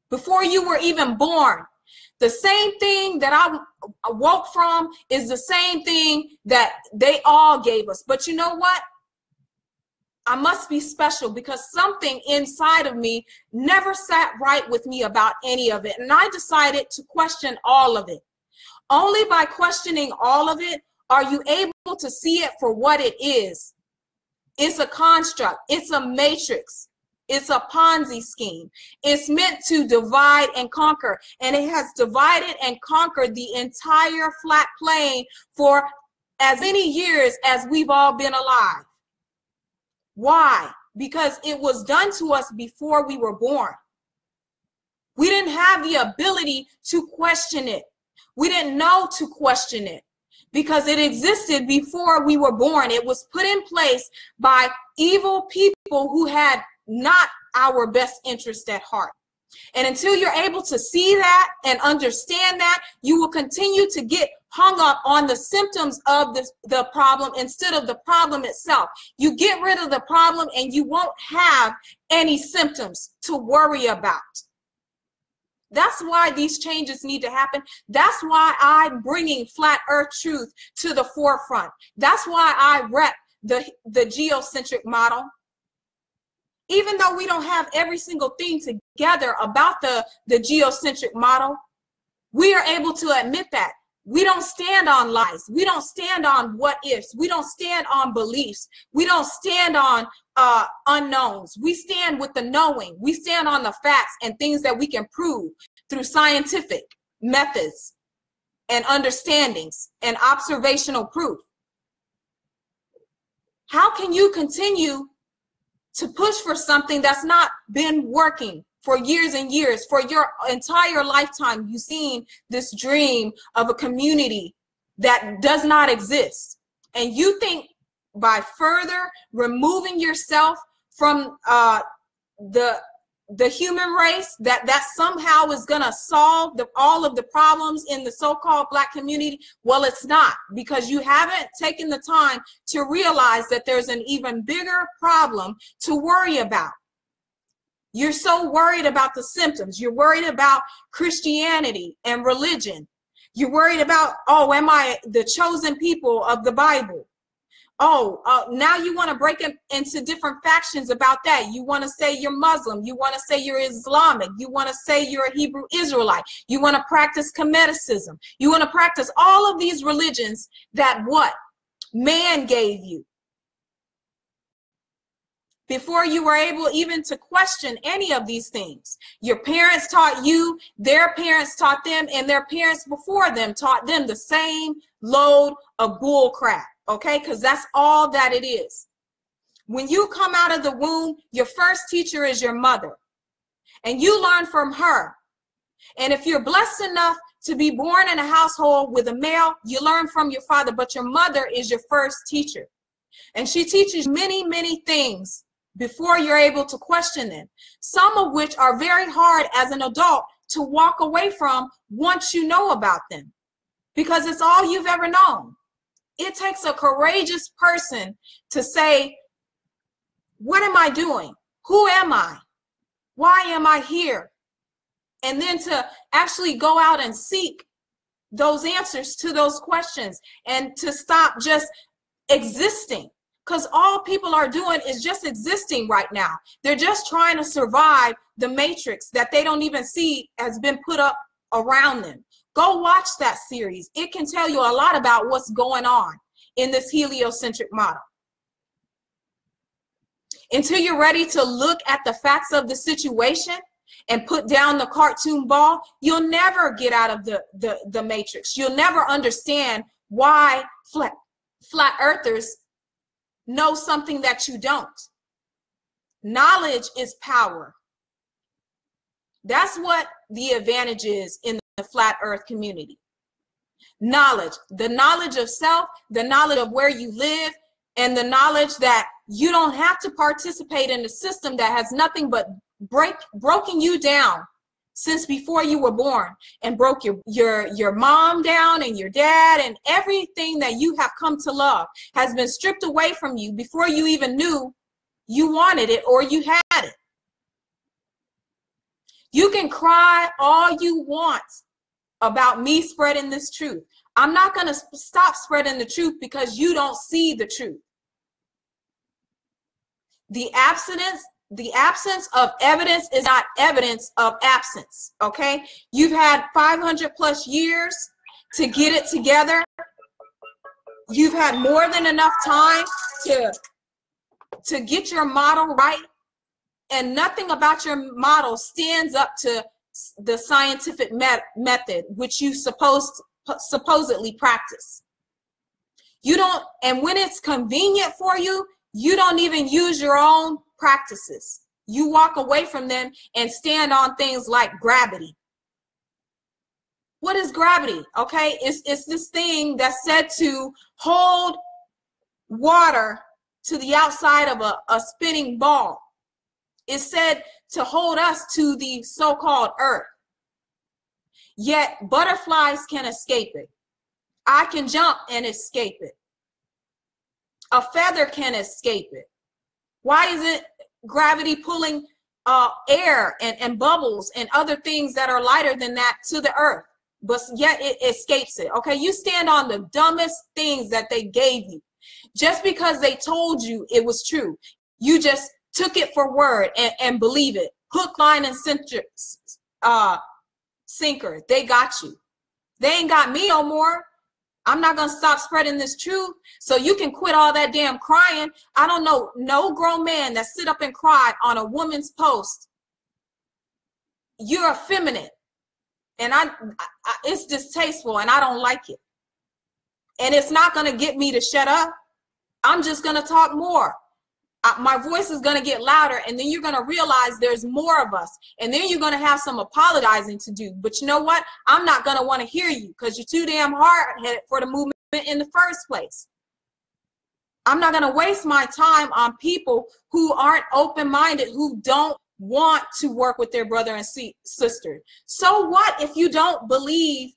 before you were even born. The same thing that I woke from is the same thing that they all gave us. But you know what? I must be special, because something inside of me never sat right with me about any of it. And I decided to question all of it. Only by questioning all of it are you able to see it for what it is. It's a construct. It's a matrix. It's a Ponzi scheme. It's meant to divide and conquer. And it has divided and conquered the entire flat plane for as many years as we've all been alive. Why? Because it was done to us before we were born. We didn't have the ability to question it. We didn't know to question it, because it existed before we were born. It was put in place by evil people who had not our best interest at heart. And until you're able to see that and understand that, you will continue to get hung up on the symptoms of the problem instead of the problem itself. You get rid of the problem and you won't have any symptoms to worry about. That's why these changes need to happen. That's why I'm bringing flat earth truth to the forefront. That's why I rep the geocentric model. Even though we don't have every single thing together about the geocentric model, we are able to admit that. We don't stand on lies. We don't stand on what ifs. We don't stand on beliefs. We don't stand on unknowns. We stand with the knowing. We stand on the facts and things that we can prove through scientific methods and understandings and observational proof. How can you continue to push for something that's not been working for years and years? For your entire lifetime, you've seen this dream of a community that does not exist. And you think by further removing yourself from the human race, that somehow is going to solve all of the problems in the so-called black community? Well, it's not, because you haven't taken the time to realize that there's an even bigger problem to worry about. You're so worried about the symptoms. You're worried about Christianity and religion. You're worried about, oh, am I the chosen people of the Bible? Now you want to break into different factions about that. You want to say you're Muslim. You want to say you're Islamic. You want to say you're a Hebrew Israelite. You want to practice Comedicism. You want to practice all of these religions that what? Man gave you. Before you were able even to question any of these things. Your parents taught you, their parents taught them, and their parents before them taught them the same load of bull crap. Okay, because that's all that it is. When you come out of the womb, your first teacher is your mother, and you learn from her. And if you're blessed enough to be born in a household with a male, you learn from your father, but your mother is your first teacher. And she teaches many, many things before you're able to question them, some of which are very hard as an adult to walk away from once you know about them, because it's all you've ever known. It takes a courageous person to say, what am I doing? Who am I? Why am I here? and then to actually go out and seek those answers to those questions, and to stop just existing. Because all people are doing is just existing right now. They're just trying to survive the matrix that they don't even see has been put up around them. Go watch that series. It can tell you a lot about what's going on in this heliocentric model. Until you're ready to look at the facts of the situation and put down the cartoon ball, you'll never get out of the matrix. You'll never understand why flat earthers know something that you don't. Knowledge is power. That's what the advantage is in the flat earth community. Knowledge, the knowledge of self, the knowledge of where you live, and the knowledge that you don't have to participate in a system that has nothing but broken you down since before you were born, and broke your mom down and your dad, and everything that you have come to love has been stripped away from you before you even knew you wanted it or you had it. You can cry all you want about me spreading this truth. I'm not going to stop spreading the truth because you don't see the truth. The absence of evidence is not evidence of absence, okay? You've had 500 plus years to get it together. You've had more than enough time to get your model right, and nothing about your model stands up to the scientific method which you supposedly practice. You don't, and when it's convenient for you, you don't even use your own practices. You walk away from them and stand on things like gravity. What is gravity? Okay, it's this thing that's said to hold water to the outside of a spinning ball. It's said to hold us to the so-called earth. Yet butterflies can escape it. I can jump and escape it. A feather can escape it. Why isn't gravity pulling air and bubbles and other things that are lighter than that to the earth, but yet it escapes it? Okay, you stand on the dumbest things that they gave you. Just because they told you it was true, you just took it for word and believe it. Hook, line, and sinker. They got you. They ain't got me no more. I'm not going to stop spreading this truth. So you can quit all that damn crying. I don't know no grown man that sit up and cry on a woman's post. You're effeminate. And it's distasteful, and I don't like it. And it's not going to get me to shut up. I'm just going to talk more. My voice is going to get louder, and then you're going to realize there's more of us, and then you're going to have some apologizing to do. But you know what? I'm not going to want to hear you because you're too damn hard-headed for the movement in the first place. I'm not going to waste my time on people who aren't open-minded, who don't want to work with their brother and sister. So what if you don't believe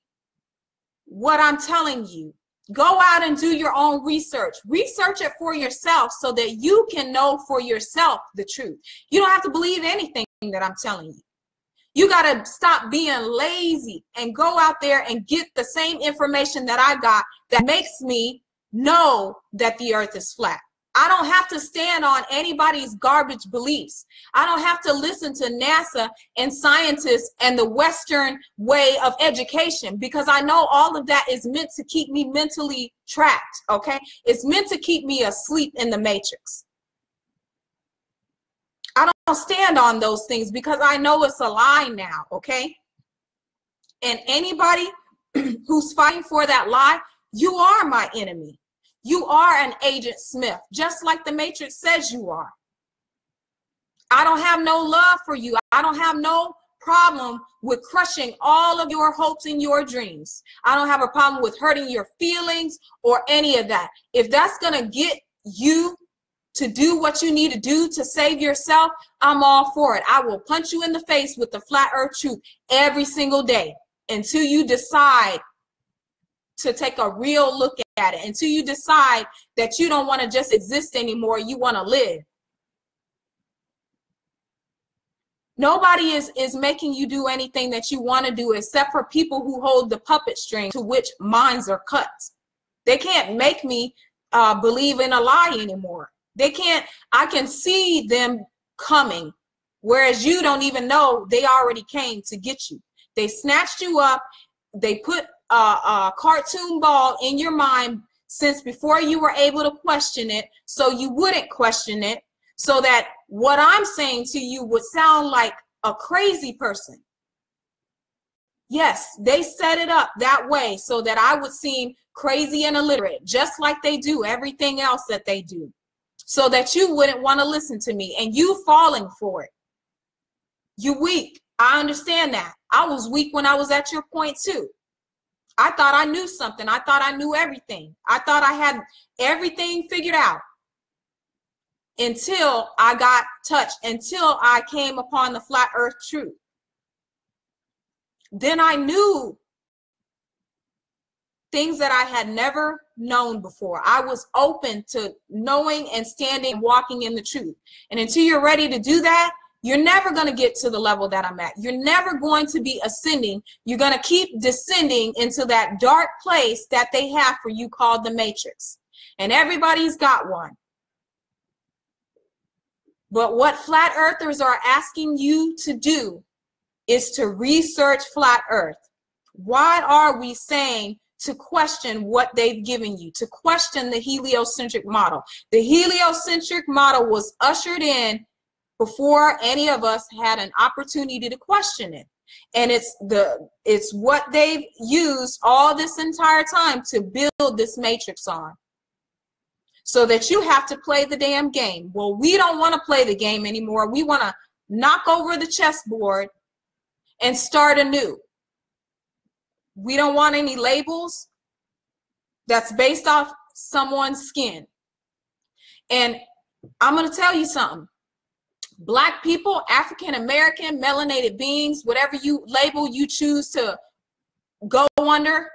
what I'm telling you? Go out and do your own research. Research it for yourself so that you can know for yourself the truth. You don't have to believe anything that I'm telling you. You got to stop being lazy and go out there and get the same information that I got that makes me know that the earth is flat. I don't have to stand on anybody's garbage beliefs. I don't have to listen to NASA and scientists and the Western way of education, because I know all of that is meant to keep me mentally trapped, okay? It's meant to keep me asleep in the matrix. I don't stand on those things because I know it's a lie now, okay? And anybody who's fighting for that lie, you are my enemy. You are an Agent Smith, just like the Matrix says you are. I don't have no love for you. I don't have no problem with crushing all of your hopes and your dreams. I don't have a problem with hurting your feelings or any of that. If that's going to get you to do what you need to do to save yourself, I'm all for it. I will punch you in the face with the flat earth truth every single day until you decide to take a real look at it, until you decide that you don't want to just exist anymore, you want to live. Nobody is making you do anything that you want to do, except for people who hold the puppet string to which minds are cut. They can't make me believe in a lie anymore. They can't. I can see them coming, whereas you don't even know they already came to get you. They snatched you up. They put a cartoon ball in your mind since before you were able to question it, so you wouldn't question it, so that what I'm saying to you would sound like a crazy person. Yes, they set it up that way so that I would seem crazy and illiterate, just like they do everything else that they do, so that you wouldn't want to listen to me, and you falling for it. You weak. I understand that. I was weak when I was at your point too. I thought I knew something. I thought I knew everything. I thought I had everything figured out until I got touched, until I came upon the flat earth truth. Then I knew things that I had never known before. I was open to knowing and standing, walking in the truth. And until you're ready to do that, you're never going to get to the level that I'm at. You're never going to be ascending. You're going to keep descending into that dark place that they have for you called the matrix. And everybody's got one. But what flat earthers are asking you to do is to research flat earth. Why are we saying to question what they've given you, to question the heliocentric model? The heliocentric model was ushered in before any of us had an opportunity to question it. And it's what they've used all this entire time to build this matrix on, so that you have to play the damn game. Well, we don't want to play the game anymore. We want to knock over the chessboard and start anew. We don't want any labels that's based off someone's skin. And I'm going to tell you something. Black people, African American, melanated beings, whatever you label you choose to go under,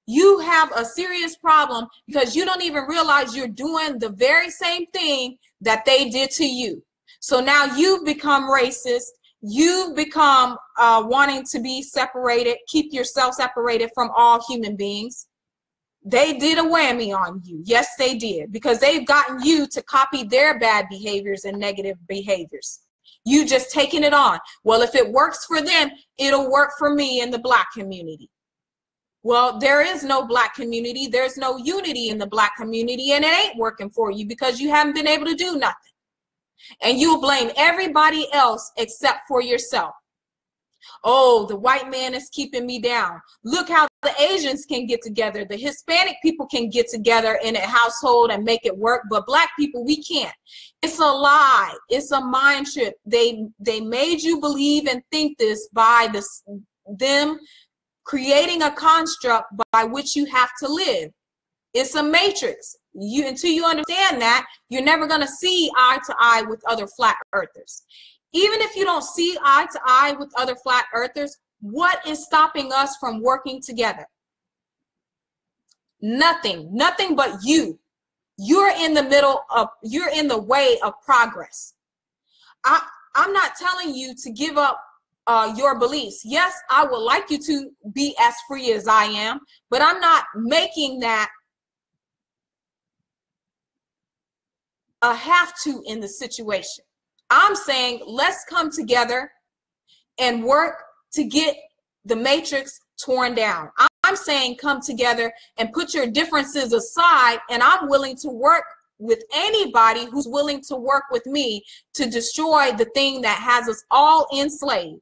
you have a serious problem, because you don't even realize you're doing the very same thing that they did to you. So now you've become racist. You become wanting to be separated, keep yourself separated from all human beings. They did a whammy on you. Yes, they did, because they've gotten you to copy their bad behaviors and negative behaviors. You just taking it on. Well, if it works for them, it'll work for me in the Black community. Well, there is no Black community. There's no unity in the Black community, and it ain't working for you because you haven't been able to do nothing. And you'll blame everybody else except for yourself. Oh, the white man is keeping me down. Look how the Asians can get together. The Hispanic people can get together in a household and make it work, but Black people, we can't. It's a lie. It's a mind trip. They made you believe and think this by them creating a construct by which you have to live. It's a matrix. Until you understand that, you're never going to see eye to eye with other flat earthers. Even if you don't see eye to eye with other flat earthers, what is stopping us from working together? Nothing but you. You're in the way of progress. I'm not telling you to give up your beliefs. Yes, I would like you to be as free as I am, but I'm not making that a have to in the situation. I'm saying let's come together and work to get the matrix torn down. I'm saying come together and put your differences aside, and I'm willing to work with anybody who's willing to work with me to destroy the thing that has us all enslaved.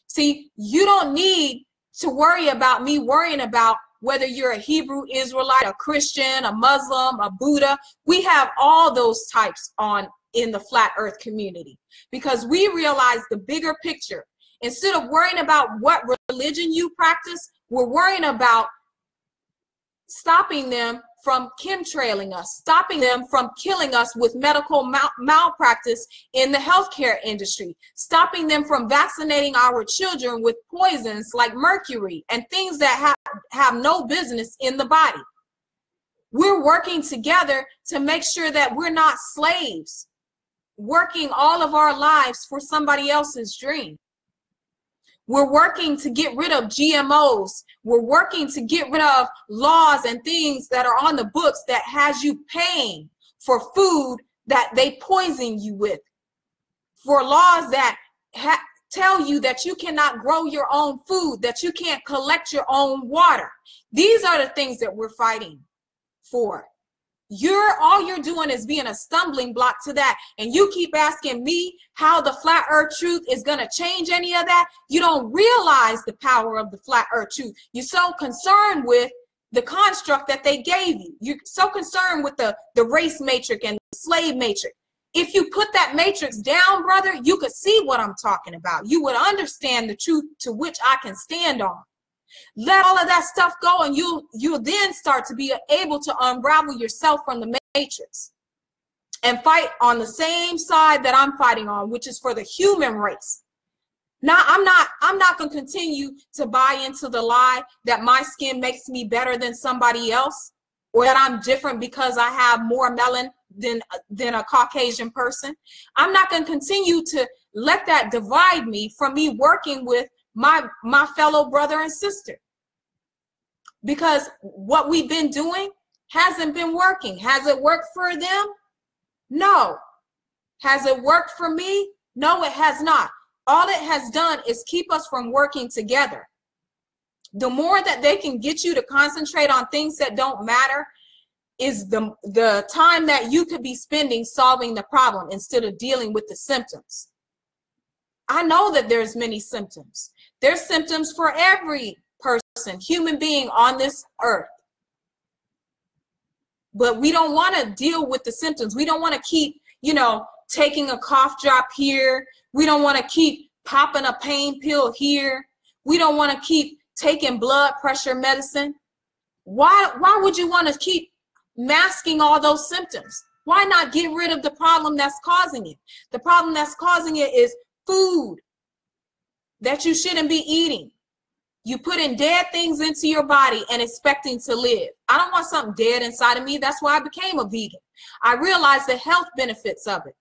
See, you don't need to worry about me worrying about whether you're a Hebrew Israelite, a Christian, a Muslim, a Buddha. We have all those types in the flat earth community, because we realize the bigger picture. Instead of worrying about what religion you practice, we're worrying about stopping them from chemtrailing us, stopping them from killing us with medical malpractice in the healthcare industry, stopping them from vaccinating our children with poisons like mercury and things that have no business in the body. We're working together to make sure that we're not slaves. working all of our lives for somebody else's dream. We're working to get rid of GMOs. We're working to get rid of laws and things that are on the books that has you paying for food that they poison you with, for laws that tell you that you cannot grow your own food, that you can't collect your own water. These are the things that we're fighting for. All you're doing is being a stumbling block to that. And you keep asking me how the flat earth truth is going to change any of that. You don't realize the power of the flat earth truth. You're so concerned with the construct that they gave you. You're so concerned with the race matrix and the slave matrix. If you put that matrix down, brother, you could see what I'm talking about. You would understand the truth to which I can stand on. Let all of that stuff go, and you'll then start to be able to unravel yourself from the matrix and fight on the same side that I'm fighting on, which is for the human race. Now, I'm not going to continue to buy into the lie that my skin makes me better than somebody else, or that I'm different because I have more melanin than a Caucasian person. I'm not going to continue to let that divide me from me working with my fellow brother and sister, because what we've been doing hasn't been working. Has it worked for them? No. Has it worked for me? No, it has not. All it has done is keep us from working together. The more that they can get you to concentrate on things that don't matter is the time that you could be spending solving the problem instead of dealing with the symptoms. I know that there's many symptoms. There's symptoms for every person, human being on this earth. But we don't want to deal with the symptoms. We don't want to keep, taking a cough drop here. We don't want to keep popping a pain pill here. We don't want to keep taking blood pressure medicine. Why would you want to keep masking all those symptoms? Why not get rid of the problem that's causing it? The problem that's causing it is food that you shouldn't be eating. You putting dead things into your body and expecting to live. I don't want something dead inside of me. That's why I became a vegan. I realized the health benefits of it.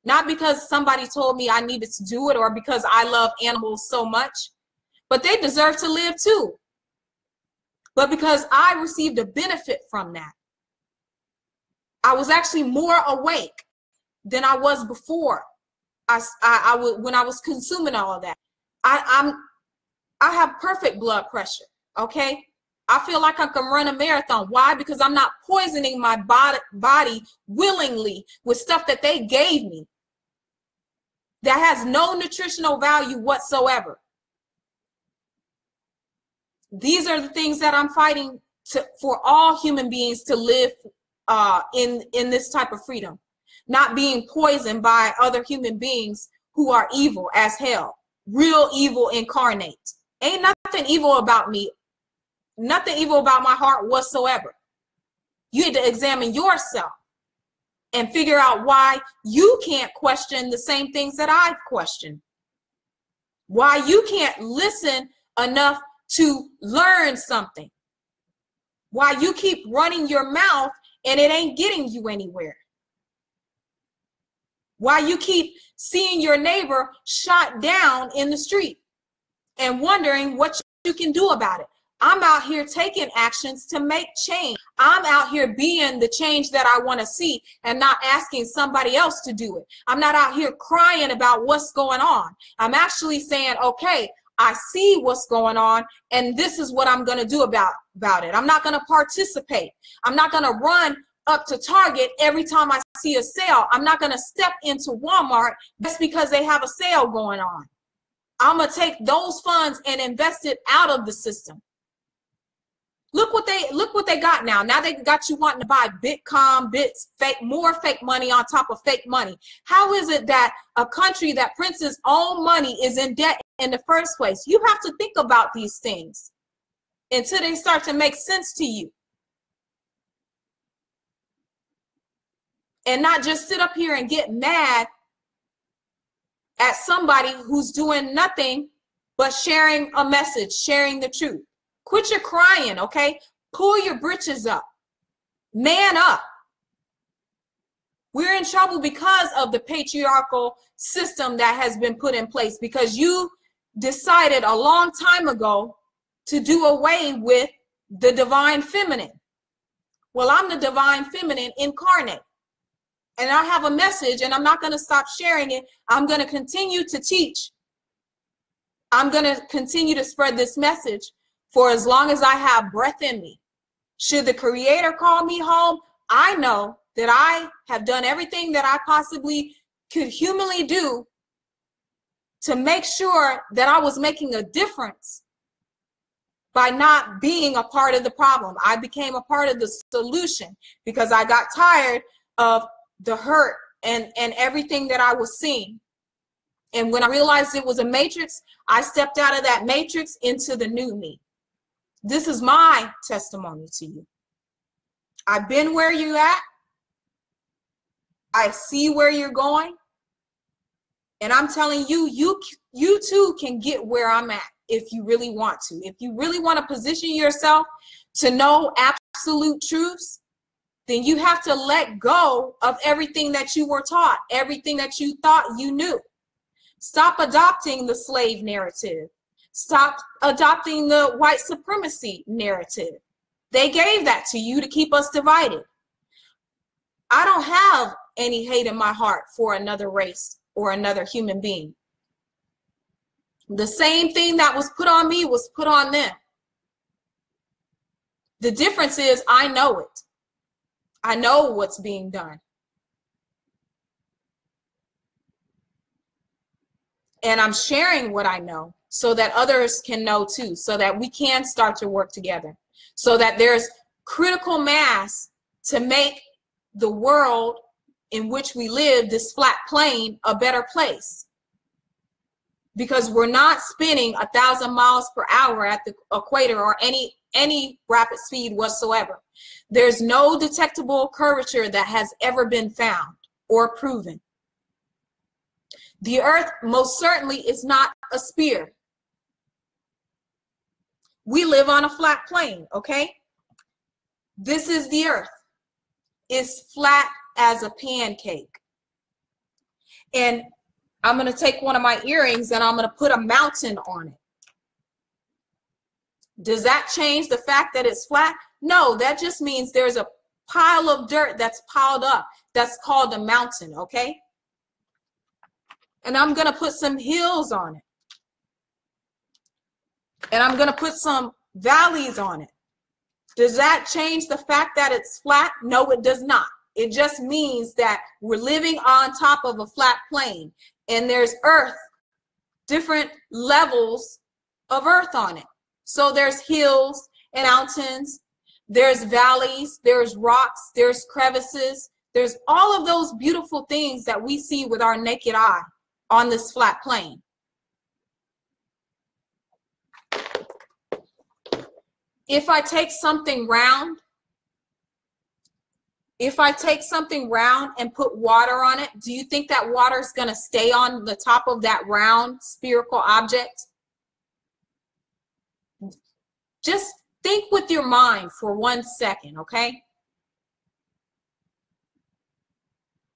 Not because somebody told me I needed to do it or because I love animals so much, but they deserve to live too. But because I received a benefit from that. I was actually more awake than I was before. When I was consuming all of that. I have perfect blood pressure, okay? I feel like I can run a marathon. Why? Because I'm not poisoning my body willingly with stuff that they gave me that has no nutritional value whatsoever. These are the things that I'm fighting for all human beings to live in this type of freedom, not being poisoned by other human beings who are evil as hell, real evil incarnate. Ain't nothing evil about me, nothing evil about my heart whatsoever. You need to examine yourself and figure out why you can't question the same things that I've questioned. Why you can't listen enough to learn something. Why you keep running your mouth and it ain't getting you anywhere. Why you keep seeing your neighbor shot down in the street and wondering what you can do about it. I'm out here taking actions to make change. I'm out here being the change that I want to see and not asking somebody else to do it. I'm not out here crying about what's going on. I'm actually saying, okay, I see what's going on and this is what I'm going to do about it. I'm not going to participate. I'm not going to run up to Target every time I see a sale. I'm not going to step into Walmart just because they have a sale going on. I'm going to take those funds and invest it out of the system. Look what they got now. Now they got you wanting to buy Bitcoin, bits, more fake money on top of fake money. How is it that a country that prints its own money is in debt in the first place? You have to think about these things until they start to make sense to you. And not just sit up here and get mad at somebody who's doing nothing but sharing a message, sharing the truth. Quit your crying, okay? Pull your britches up. Man up. We're in trouble because of the patriarchal system that has been put in place, because you decided a long time ago to do away with the divine feminine. Well, I'm the divine feminine incarnate, and I have a message, and I'm not going to stop sharing it. I'm going to continue to teach. I'm going to continue to spread this message for as long as I have breath in me. Should the Creator call me home, I know that I have done everything that I possibly could humanly do to make sure that I was making a difference by not being a part of the problem. I became a part of the solution because I got tired of the hurt and everything that I was seeing. And when I realized it was a matrix, I stepped out of that matrix into the new me. This is my testimony to you. I've been where you're at. I see where you're going. And I'm telling you, you too can get where I'm at if you really want to. If you really want to position yourself to know absolute truths, then you have to let go of everything that you were taught, everything that you thought you knew. Stop adopting the slave narrative. Stop adopting the white supremacy narrative. They gave that to you to keep us divided. I don't have any hate in my heart for another race or another human being. The same thing that was put on me was put on them. The difference is I know it. I know what's being done. And I'm sharing what I know so that others can know too, so that we can start to work together, so that there's critical mass to make the world in which we live, this flat plane, a better place. Because we're not spinning 1,000 miles per hour at the equator or any rapid speed whatsoever. There's no detectable curvature that has ever been found or proven. The earth most certainly is not a sphere. We live on a flat plane, okay? This is the earth. It's flat as a pancake. And I'm going to take one of my earrings and I'm going to put a mountain on it. Does that change the fact that it's flat? No, that just means there's a pile of dirt that's piled up. That's called a mountain, okay? And I'm going to put some hills on it. And I'm going to put some valleys on it. Does that change the fact that it's flat? No, it does not. It just means that we're living on top of a flat plane. And there's earth, different levels of earth on it. So there's hills and mountains, there's valleys, there's rocks, there's crevices, there's all of those beautiful things that we see with our naked eye on this flat plane. If I take something round, and put water on it, do you think that water is going to stay on the top of that round spherical object? Just think with your mind for 1 second, okay?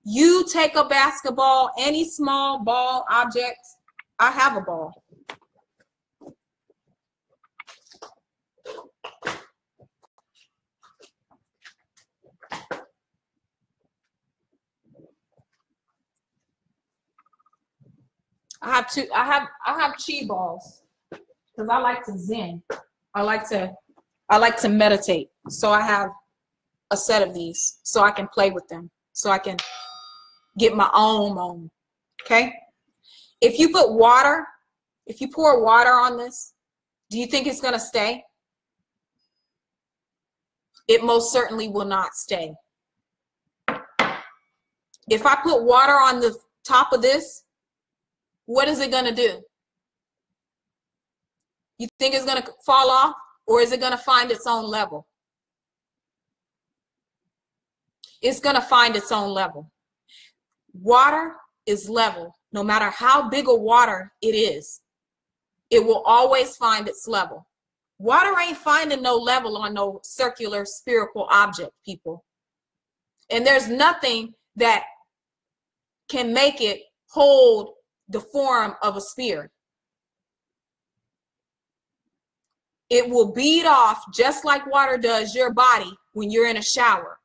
You take a basketball, any small ball object. I have a ball. I have two. I have chi balls because I like to zen. I like to meditate. So I have a set of these so I can play with them, so I can get my own moment. Okay? If you put water, if you pour water on this, do you think it's going to stay? It most certainly will not stay. If I put water on the top of this, what is it going to do? You think it's going to fall off, or is it going to find its own level? It's going to find its own level. Water is level. No matter how big a water it is, it will always find its level. Water ain't finding no level on no circular spherical object, people. And there's nothing that can make it hold the form of a sphere. It will bead off just like water does your body when you're in a shower.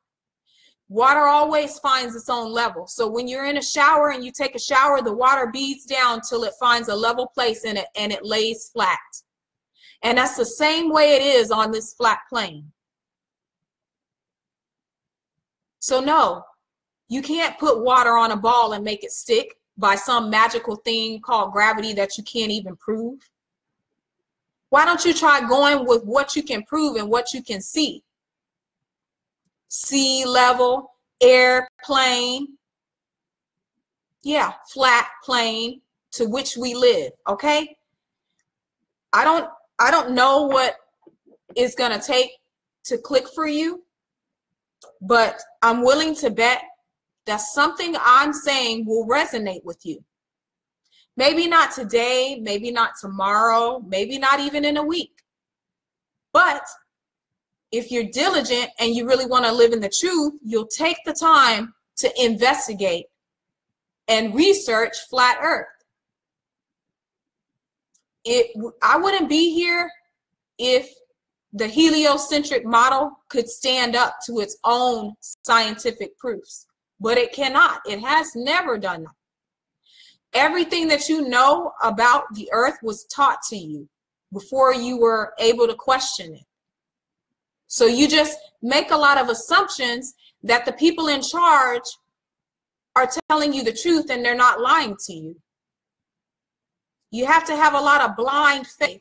Water always finds its own level. So when you're in a shower and you take a shower, the water beads down till it finds a level place in it and it lays flat. And that's the same way it is on this flat plane. So no, you can't put water on a ball and make it stick by some magical thing called gravity that you can't even prove. Why don't you try going with what you can prove and what you can see? Sea level, airplane, yeah, flat plane to which we live, okay? I don't know what it's gonna take to click for you, but I'm willing to bet that something I'm saying will resonate with you. Maybe not today, maybe not tomorrow, maybe not even in a week. But if you're diligent and you really want to live in the truth, you'll take the time to investigate and research flat Earth. I wouldn't be here if the heliocentric model could stand up to its own scientific proofs, but it cannot. It has never done that. Everything that you know about the Earth was taught to you before you were able to question it. So you just make a lot of assumptions that the people in charge are telling you the truth and they're not lying to you. You have to have a lot of blind faith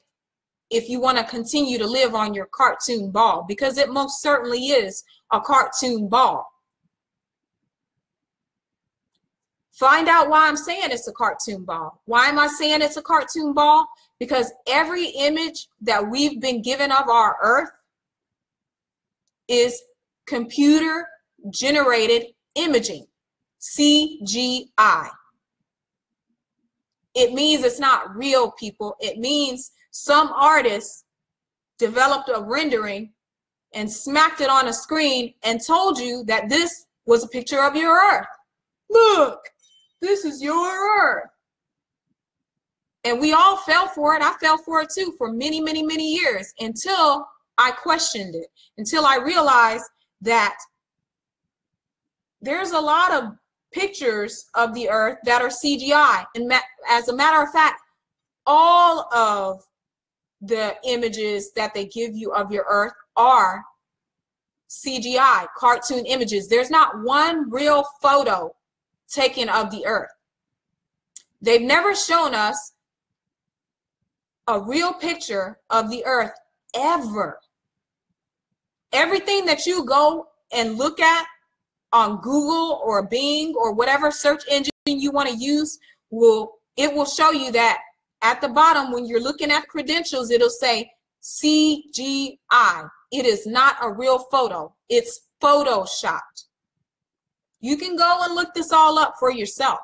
if you want to continue to live on your cartoon ball, because it most certainly is a cartoon ball. Find out why I'm saying it's a cartoon ball. Why am I saying it's a cartoon ball? Because every image that we've been given of our Earth is computer generated imaging, CGI. It means it's not real, people. It means some artist developed a rendering and smacked it on a screen and told you that this was a picture of your Earth. Look, this is your Earth. And we all fell for it. I fell for it too for many, many, many years until I questioned it, until I realized that there's a lot of pictures of the Earth that are CGI. And as a matter of fact, all of the images that they give you of your Earth are CGI, cartoon images. There's not one real photo taken of the Earth. They've never shown us a real picture of the Earth ever. Everything that you go and look at on Google or Bing or whatever search engine you want to use, it will show you that at the bottom when you're looking at credentials, it'll say CGI. It is not a real photo. It's photoshopped. You can go and look this all up for yourself.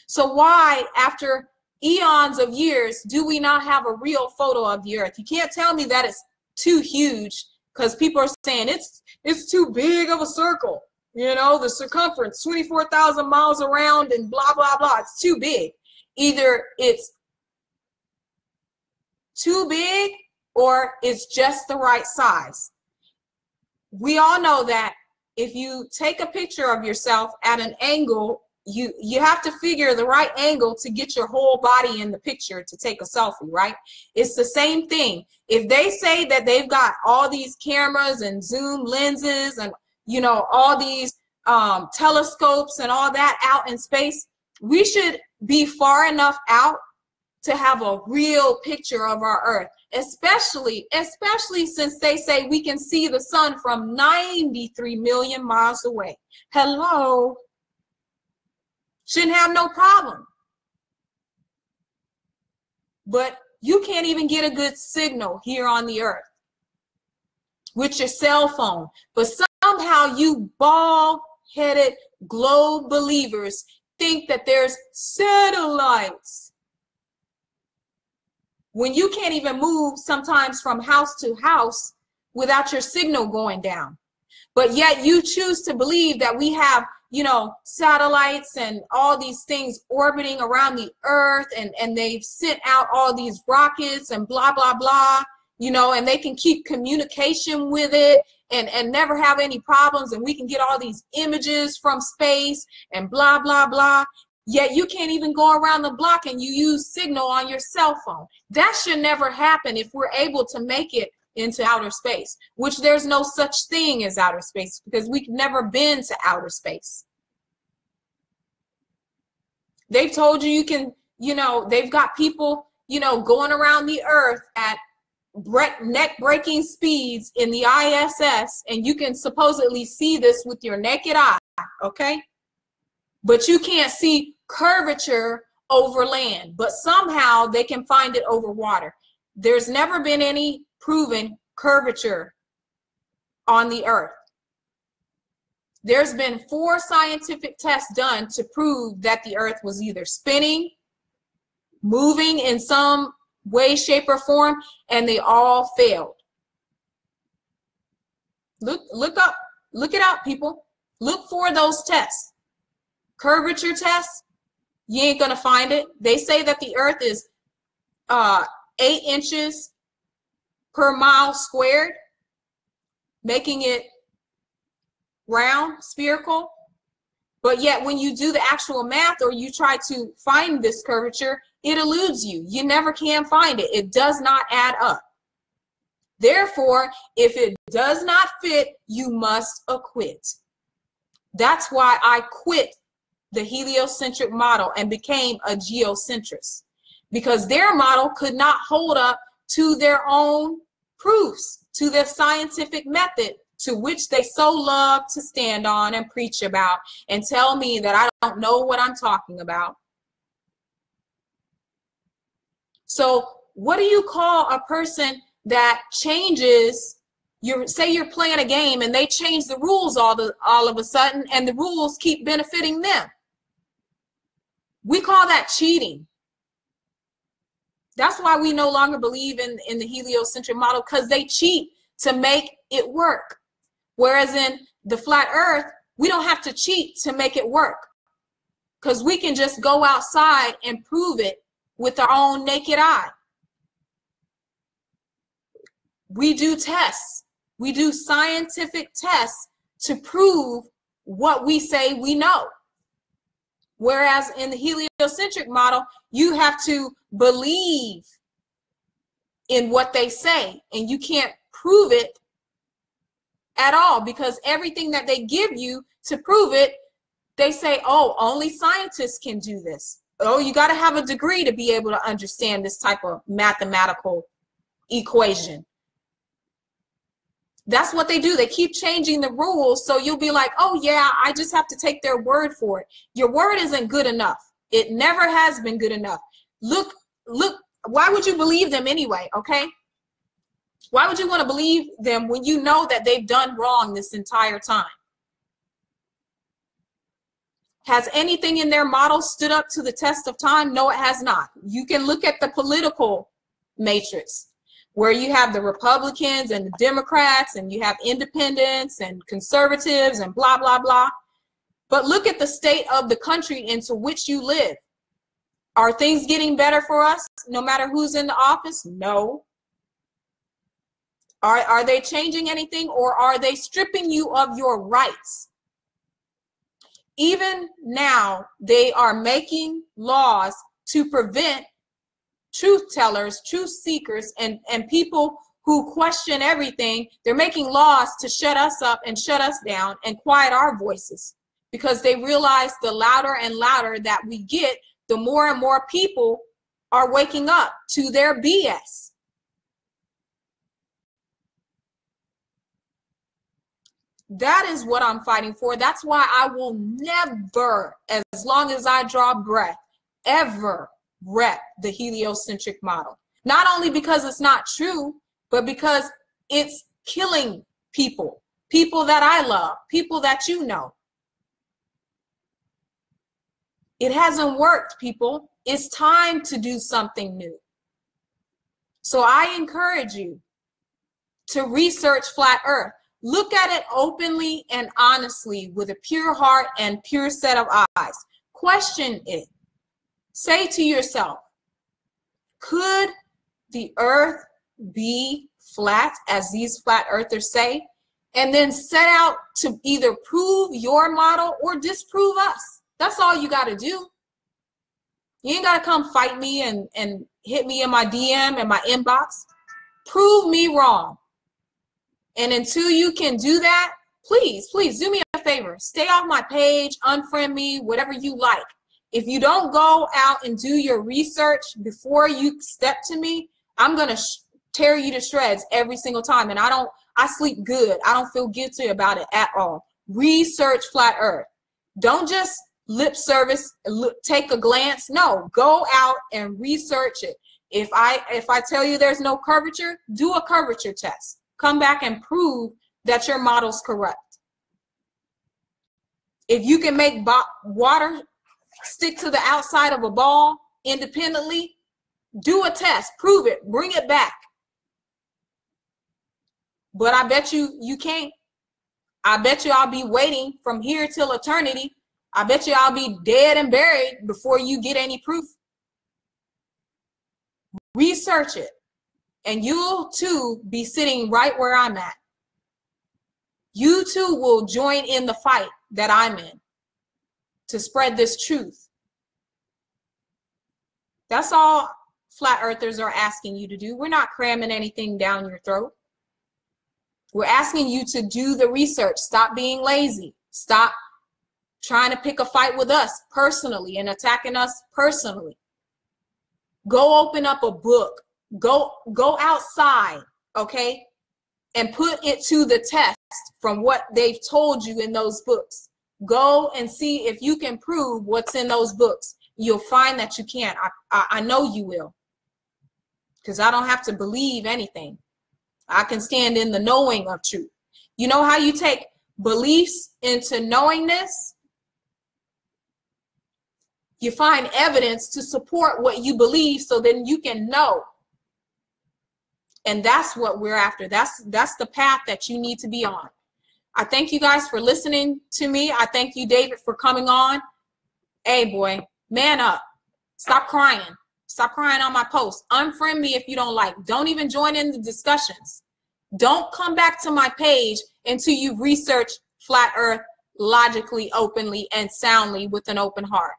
So why, after eons of years, do we not have a real photo of the Earth? You can't tell me that it's too huge, because people are saying it's too big of a circle. You know, the circumference, 24,000 miles around and blah, blah, blah. It's too big. Either it's too big or it's just the right size. We all know that if you take a picture of yourself at an angle, you have to figure the right angle to get your whole body in the picture to take a selfie, right? It's the same thing. If they say that they've got all these cameras and zoom lenses and, you know, all these telescopes and all that out in space, we should be far enough out to have a real picture of our Earth, especially since they say we can see the sun from 93 million miles away. Hello. Shouldn't have no problem. But you can't even get a good signal here on the Earth with your cell phone. But somehow you bald-headed globe believers think that there's satellites when you can't even move sometimes from house to house without your signal going down. But yet you choose to believe that we have, satellites and all these things orbiting around the earth, and they've sent out all these rockets and blah, blah, blah, and they can keep communication with it and never have any problems, and we can get all these images from space and blah, blah, blah. Yet you can't even go around the block and you use signal on your cell phone. That should never happen if we're able to make it into outer space, which there's no such thing as outer space because we've never been to outer space. They've told you can, they've got people, going around the earth at neck-breaking speeds in the ISS, and you can supposedly see this with your naked eye, okay? But you can't see curvature over land, but somehow they can find it over water. There's never been any proven curvature on the earth. There's been 4 scientific tests done to prove that the earth was either spinning, moving in some way, shape, or form, and they all failed. Look it up, people. Look for those tests. Curvature tests, you ain't gonna find it. They say that the earth is 8 inches per mile squared, making it round, spherical. But yet when you do the actual math or you try to find this curvature, it eludes you. You never can find it. It does not add up. Therefore, if it does not fit, you must acquit. That's why I quit the heliocentric model and became a geocentrist, because their model could not hold up to their own proofs, to their scientific method, to which they so love to stand on and preach about and tell me that I don't know what I'm talking about. So what do you call a person that changes? Say you're playing a game and they change the rules all of a sudden, and the rules keep benefiting them. We call that cheating. That's why we no longer believe in the heliocentric model, because they cheat to make it work. Whereas in the flat earth, we don't have to cheat to make it work, because we can just go outside and prove it with our own naked eye. We do tests. We do scientific tests to prove what we say we know. Whereas in the heliocentric model, you have to believe in what they say, and you can't prove it at all, because everything that they give you to prove it, they say, oh, only scientists can do this. Oh, you got to have a degree to be able to understand this type of mathematical equation. That's what they do. They keep changing the rules, so you'll be like, oh yeah, I just have to take their word for it. Your word isn't good enough. It never has been good enough. Look, why would you believe them anyway, okay? Why would you want to believe them when you know that they've done wrong this entire time? Has anything in their model stood up to the test of time? No, it has not. You can look at the political matrix, where you have the Republicans and the Democrats, and you have independents and conservatives and blah, blah, blah. But look at the state of the country into which you live. Are things getting better for us no matter who's in the office? No. Are they changing anything, or are they stripping you of your rights? Even now, they are making laws to prevent truth tellers, truth seekers, and people who question everything. They're making laws to shut us up and shut us down and quiet our voices, because they realize the louder and louder that we get, the more and more people are waking up to their BS. That is what I'm fighting for. That's why I will never, as long as I draw breath, ever rep the heliocentric model. Not only because it's not true, but because it's killing people, people that I love, people that you know. It hasn't worked, people. It's time to do something new. So I encourage you to research flat earth. Look at it openly and honestly with a pure heart and pure set of eyes. Question it. Say to yourself, could the earth be flat, as these flat earthers say? And then set out to either prove your model or disprove us. That's all you got to do. You ain't got to come fight me and hit me in my DM and my inbox. Prove me wrong. And until you can do that, please do me a favor. Stay off my page, unfriend me, whatever you like. If you don't go out and do your research before you step to me, I'm going to tear you to shreds every single time. And I sleep good. I don't feel guilty about it at all. Research flat earth. Don't just lip service, take a glance. No, go out and research it. If I tell you there's no curvature, do a curvature test. Come back and prove that your model's correct. If you can make water stick to the outside of a ball independently, do a test, prove it, bring it back. But I bet you can't. I bet you I'll be waiting from here till eternity. I bet you I'll be dead and buried before you get any proof. Research it, and you'll too be sitting right where I'm at. You too will join in the fight that I'm in to spread this truth. That's all flat earthers are asking you to do. We're not cramming anything down your throat. We're asking you to do the research. Stop being lazy. Stop trying to pick a fight with us personally and attacking us personally. Go open up a book. Go outside, okay? And put it to the test from what they've told you in those books. Go and see if you can prove what's in those books. You'll find that you can't. I know you will. Because I don't have to believe anything. I can stand in the knowing of truth. You know how you take beliefs into knowingness? You find evidence to support what you believe so then you can know. And that's what we're after. That's the path that you need to be on. I thank you guys for listening to me. I thank you, David, for coming on. Hey, boy, man up. Stop crying. Stop crying on my post. Unfriend me if you don't like. Don't even join in the discussions. Don't come back to my page until you've researched flat earth logically, openly, and soundly with an open heart.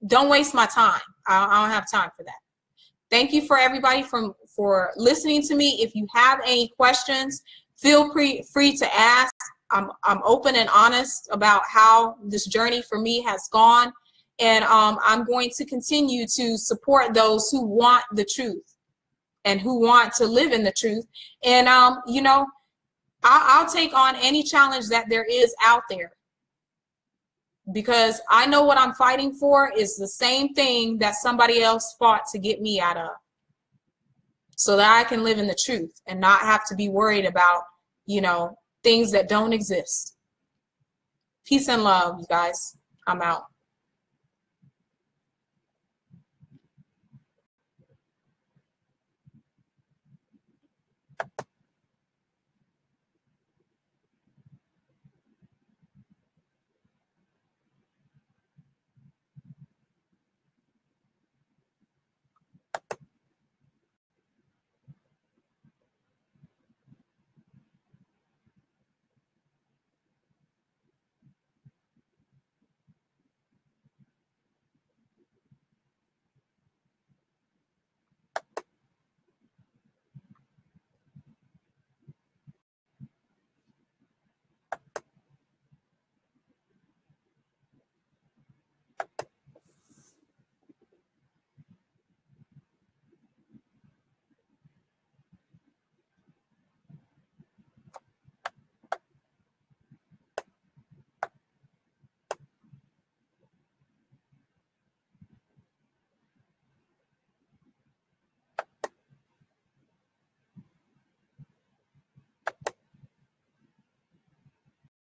Don't waste my time. I don't have time for that. Thank you for everybody for listening to me. If you have any questions, feel free to ask. I'm open and honest about how this journey for me has gone. And I'm going to continue to support those who want the truth and who want to live in the truth. And, you know, I'll take on any challenge that there is out there, because I know what I'm fighting for is the same thing that somebody else fought to get me out of, so that I can live in the truth and not have to be worried about, you know, things that don't exist. Peace and love, you guys. I'm out.